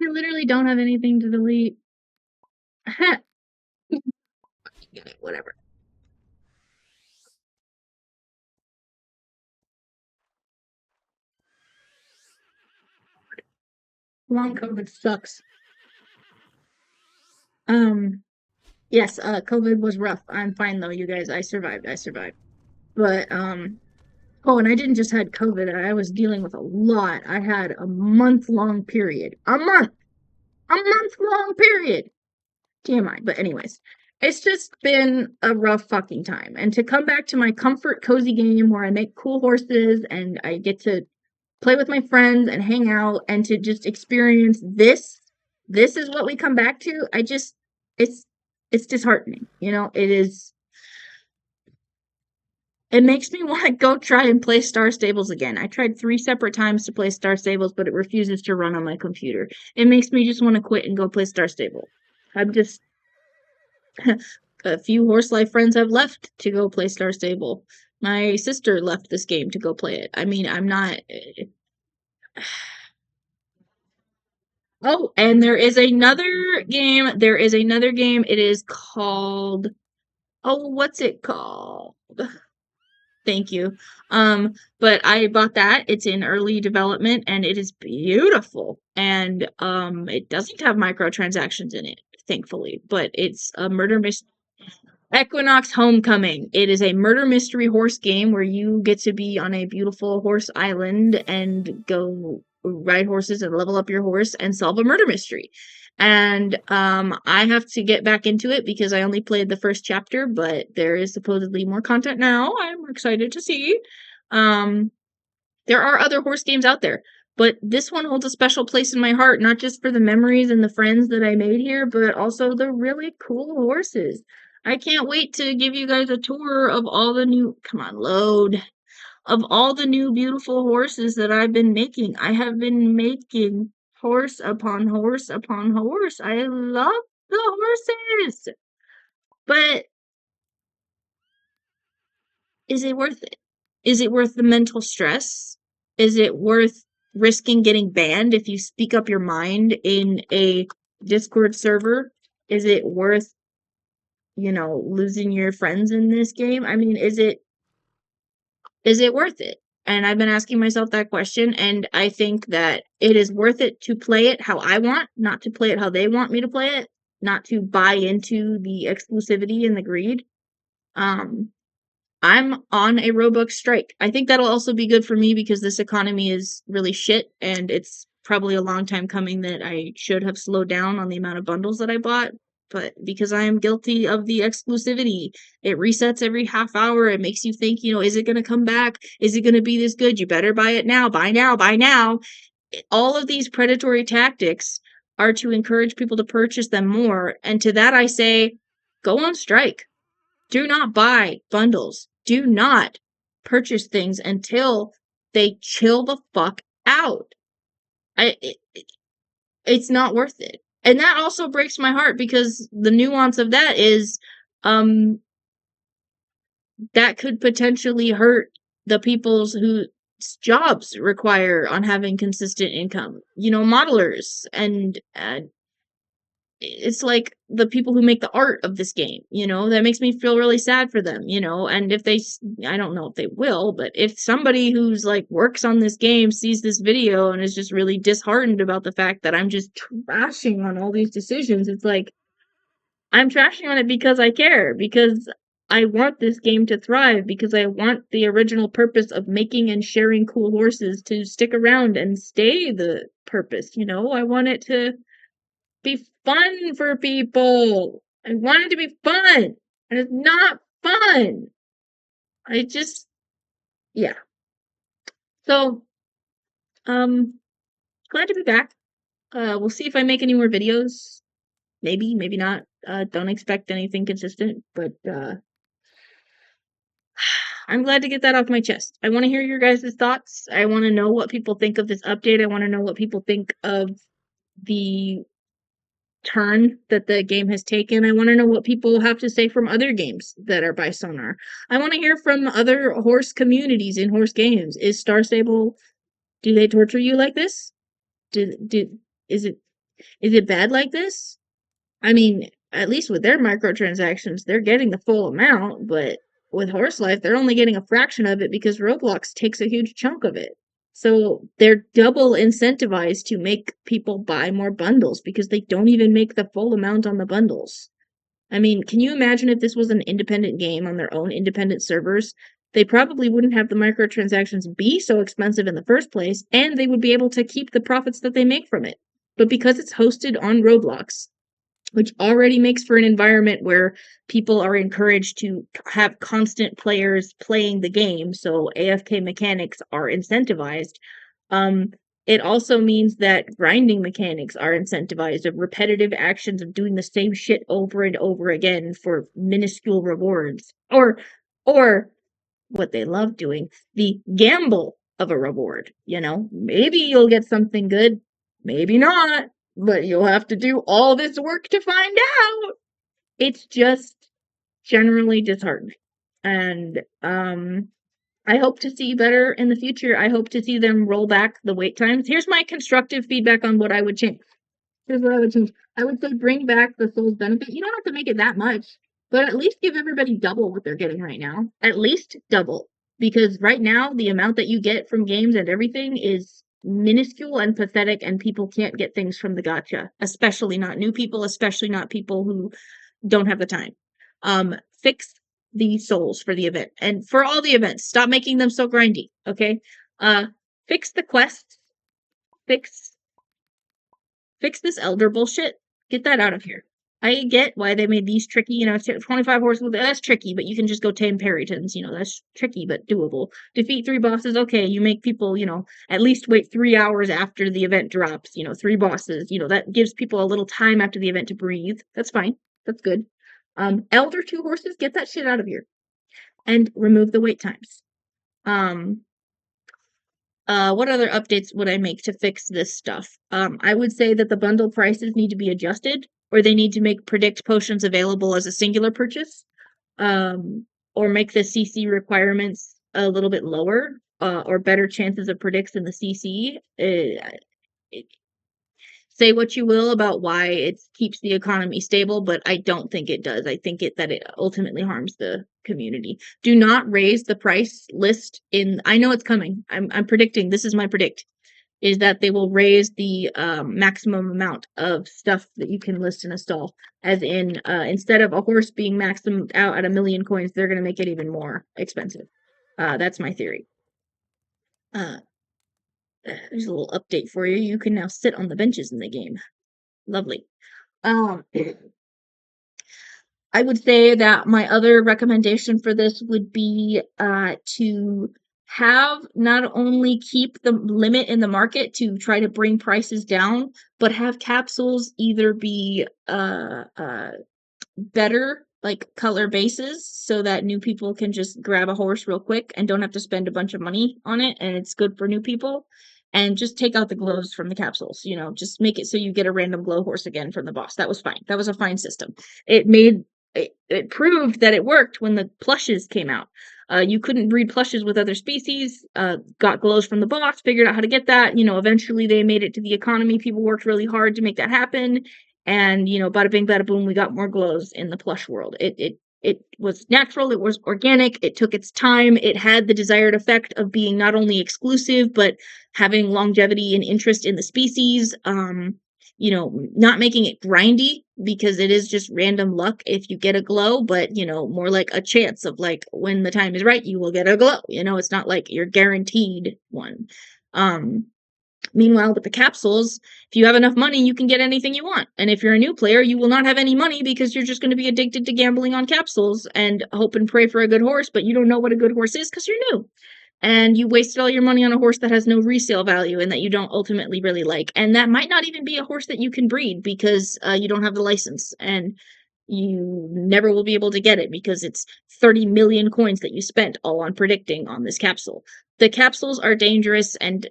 S1: literally don't have anything to delete. Whatever. Long COVID sucks. Yes, COVID was rough. I'm fine though, you guys. I survived. But oh, and I didn't just had COVID. I was dealing with a lot. I had a month-long period. A month long period. TMI. But anyways, It's just been a rough fucking time. And to come back to my comfort cozy game where I make cool horses and I get to play with my friends and hang out and to just experience this is what we come back to. It's it's disheartening. It makes me want to go try and play Star Stables again. I tried 3 separate times to play Star Stables, but it refuses to run on my computer. It makes me just want to quit and go play Star Stable. I'm just a few Horse Life friends have left to go play Star Stable. My sister left this game to go play it. I mean, I'm not. Oh, and there is another game. There is another game. It is called. Oh, what's it called? Thank you. But I bought that. It's in early development and it is beautiful. And it doesn't have microtransactions in it, thankfully, but it's a murder mystery. Equinox Homecoming. It is a murder mystery horse game where you get to be on a beautiful horse island and go ride horses and level up your horse and solve a murder mystery. And I have to get back into it because I only played the first chapter, but there is supposedly more content now. I'm excited to see. Um, there are other horse games out there, but this one holds a special place in my heart, not just for the memories and the friends that I made here, but also the really cool horses. I can't wait to give you guys a tour of all the new, come on, load, of all the new beautiful horses that I've been making. I have been making horse upon horse upon horse. I love the horses, but is it worth it? Is it worth the mental stress? Is it worth risking getting banned if you speak up your mind in a Discord server? Is it worth, losing your friends in this game? I mean, is it worth it? And I've been asking myself that question, and I think that it is worth it to play it how I want, not to play it how they want me to play it, not to buy into the exclusivity and the greed. Um, I'm on a Robux strike. I think that'll also be good for me because this economy is really shit and it's probably a long time coming that I should have slowed down on the amount of bundles that I bought. But because I am guilty of the exclusivity, it resets every half hour. It makes you think, is it going to come back? Is it going to be this good? You better buy it now. Buy now. Buy now. All of these predatory tactics are to encourage people to purchase them more. And to that I say, go on strike. Do not buy bundles. Do not purchase things until they chill the fuck out. It's not worth it. And that also breaks my heart because the nuance of that is that could potentially hurt the people's whose jobs require on having consistent income. Modelers and it's like the people who make the art of this game, that makes me feel really sad for them, and if I don't know if they will, but if somebody who's like works on this game sees this video and is just really disheartened about the fact that I'm just trashing on all these decisions, it's like, I'm trashing on it because I care, because I want this game to thrive, because I want the original purpose of making and sharing cool horses to stick around and stay the purpose, I want it to be fun for people. I want it to be fun. And it's not fun. Yeah. So, glad to be back. We'll see if I make any more videos. Maybe, maybe not. Don't expect anything consistent, but, I'm glad to get that off my chest. I want to hear your guys' thoughts. I want to know what people think of this update. I want to know what people think of the turn that the game has taken. I want to know what people have to say from other games that are by Sonar. I want to hear from other horse communities in horse games. Is Star Stable, do they torture you like this? Is it bad like this? I mean, at least with their microtransactions, they're getting the full amount, but with Horse Life, they're only getting a fraction of it because Roblox takes a huge chunk of it. So they're double incentivized to make people buy more bundles because they don't even make the full amount on the bundles. I mean, can you imagine if this was an independent game on their own independent servers? They probably wouldn't have the microtransactions be so expensive in the first place, and they would be able to keep the profits that they make from it. But because it's hosted on Roblox, which already makes for an environment where people are encouraged to have constant players playing the game, so AFK mechanics are incentivized. Um, it also means that grinding mechanics are incentivized, of repetitive actions of doing the same shit over and over again for minuscule rewards. Or what they love doing, the gamble of a reward. Maybe you'll get something good, maybe not, but you'll have to do all this work to find out. It's just generally disheartening. And I hope to see better in the future. I hope to see them roll back the wait times. Here's my constructive feedback on what I would change. Here's what I would change. I would say bring back the Souls benefit. You don't have to make it that much, but at least give everybody double what they're getting right now. At least double. Because right now, the amount that you get from games and everything is minuscule and pathetic, and people can't get things from the gacha. Especially not new people, especially not people who don't have the time. Fix the souls for the event. And for all the events, stop making them so grindy, okay? Fix the quests. Fix this elder bullshit. Get that out of here. I get why they made these tricky, 25 horses, that's tricky, but you can just go tame Perrytons, that's tricky, but doable. Defeat 3 bosses, okay, you make people, at least wait 3 hours after the event drops, 3 bosses, that gives people a little time after the event to breathe. That's fine. That's good. Elder 2 horses, get that shit out of here. And remove the wait times. What other updates would I make to fix this stuff? I would say that the bundle prices need to be adjusted, or they need to make predict potions available as a singular purchase, or make the CC requirements a little bit lower, or better chances of predicts in the CC. Say what you will about why it keeps the economy stable, but I don't think it does. I think that it ultimately harms the community. Do not raise the price list I know it's coming. I'm predicting, this is my predict, is that they will raise the maximum amount of stuff that you can list in a stall. As in, instead of a horse being maximed out at 1 million coins, they're going to make it even more expensive. That's my theory. There's a little update for you. You can now sit on the benches in the game. Lovely. I would say that my other recommendation for this would be to have not only keep the limit in the market to try to bring prices down, but have capsules either be better, like color bases, so that new people can just grab a horse real quick and don't have to spend a bunch of money on it, and it's good for new people. And just take out the glows from the capsules, just make it so you get a random glow horse again from the boss. That was fine. That was a fine system. It proved that it worked when the plushes came out. You couldn't breed plushes with other species, got glows from the boss, figured out how to get that. Eventually they made it to the economy. People worked really hard to make that happen. And, bada bing, bada boom, we got more glows in the plush world. It was natural, it was organic, it took its time, it had the desired effect of being not only exclusive, but having longevity and interest in the species. Not making it grindy, because it is just random luck if you get a glow, but, more like a chance of, like, when the time is right, you will get a glow. It's not like you're guaranteed one. Meanwhile, with the capsules, if you have enough money, you can get anything you want. And if you're a new player, you will not have any money because you're just going to be addicted to gambling on capsules and hope and pray for a good horse, but you don't know what a good horse is because you're new. And you wasted all your money on a horse that has no resale value and that you don't ultimately really like. And that might not even be a horse that you can breed because you don't have the license. And you never will be able to get it because it's 30 million coins that you spent all on predicting on this capsule. The capsules are dangerous, and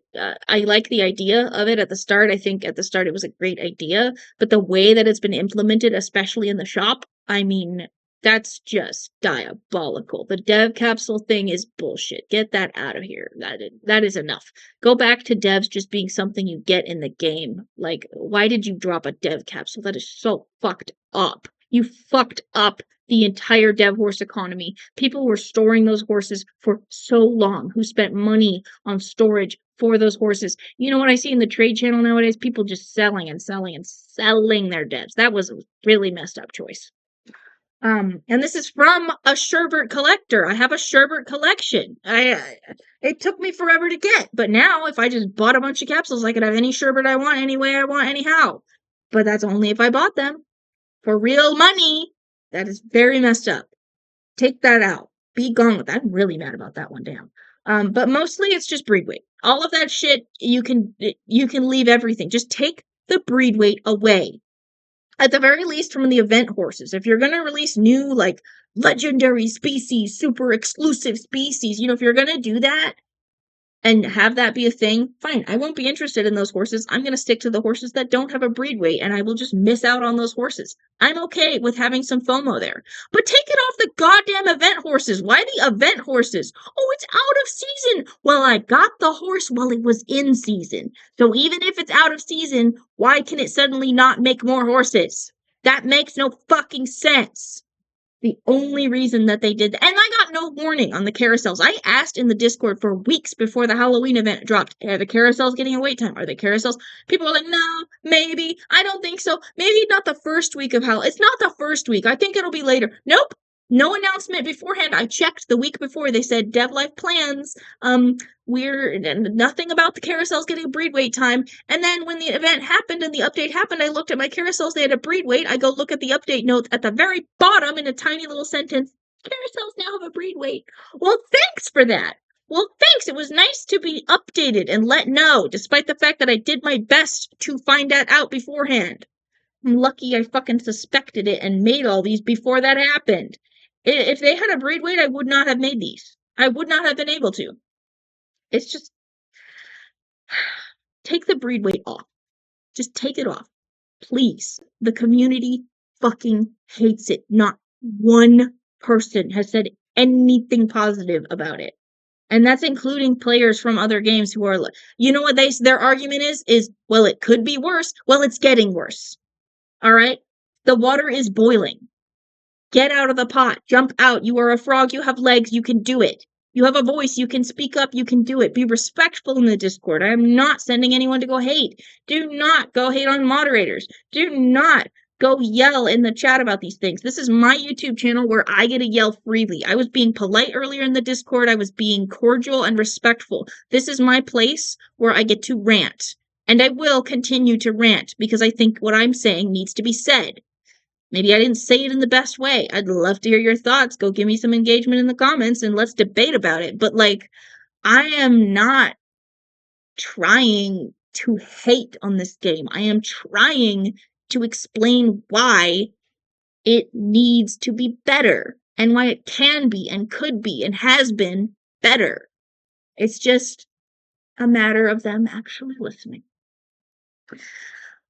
S1: I like the idea of it at the start. I think at the start it was a great idea, but the way that it's been implemented, especially in the shop, I mean, that's just diabolical. The dev capsule thing is bullshit. Get that out of here. That is enough. Go back to devs just being something you get in the game. Like, why did you drop a dev capsule? That is so fucked up. You fucked up the entire dev horse economy. People were storing those horses for so long, who spent money on storage for those horses. You know what I see in the trade channel nowadays? People just selling and selling and selling their devs. That was a really messed up choice. And this is from a Sherbert collector. I have a Sherbert collection. It took me forever to get, but now if I just bought a bunch of capsules, I could have any Sherbert I want, any way I want, anyhow. But that's only if I bought them. for real money. That is very messed up. Take that out. Be gone with that. I'm really mad about that one, damn. But mostly it's just breed weight. All of that shit, you can leave everything. Just take the breed weight away. At the very least from the event horses. If you're gonna release new, like, legendary species, super exclusive species, if you're gonna do that, and have that be a thing, fine. I won't be interested in those horses. I'm going to stick to the horses that don't have a breed weight, and I will just miss out on those horses. I'm okay with having some FOMO there. But take it off the goddamn event horses. Why the event horses? Oh, it's out of season. Well, I got the horse while it was in season. So even if it's out of season, why can it suddenly not make more horses? That makes no fucking sense. The only reason that they did that. And I got no warning on the carousels. I asked in the Discord for weeks before the Halloween event dropped, are the carousels getting a wait time? Are the carousels? People were like, no, maybe. I don't think so. Maybe not the first week of Halloween. It's not the first week. I think it'll be later. Nope. No announcement beforehand. I checked the week before. They said Dev Life plans. We're nothing about the carousels getting a breed wait time. And then when the event happened and the update happened, I looked at my carousels. They had a breed wait. I go look at the update notes at the very bottom in a tiny little sentence. Carousels now have a breed wait. Well, thanks for that. Well, thanks. It was nice to be updated and let know, despite the fact that I did my best to find that out beforehand. I'm lucky I fucking suspected it and made all these before that happened. If they had a breed weight, I would not have made these. I would not have been able to. It's just, take the breed weight off. Just take it off. Please. The community fucking hates it. Not one person has said anything positive about it. And that's including players from other games who are, you know what their argument is, well, it could be worse. Well, it's getting worse. All right? The water is boiling. Get out of the pot. Jump out. You are a frog. You have legs. You can do it. You have a voice. You can speak up. You can do it. Be respectful in the Discord. I am not sending anyone to go hate. Do not go hate on moderators. Do not go yell in the chat about these things. This is my YouTube channel where I get to yell freely. I was being polite earlier in the Discord. I was being cordial and respectful. This is my place where I get to rant. And I will continue to rant because I think what I'm saying needs to be said. Maybe I didn't say it in the best way. I'd love to hear your thoughts. Go give me some engagement in the comments and let's debate about it. But, I am not trying to hate on this game. I am trying to explain why it needs to be better and why it can be and could be and has been better. It's just a matter of them actually listening.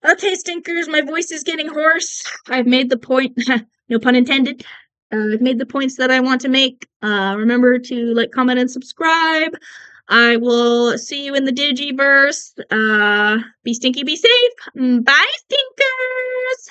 S1: Okay, stinkers, my voice is getting hoarse. I've made the point, no pun intended. I've made the points that I want to make. Remember to like, comment, and subscribe. I will see you in the Digiverse. Be stinky, be safe. Bye, stinkers!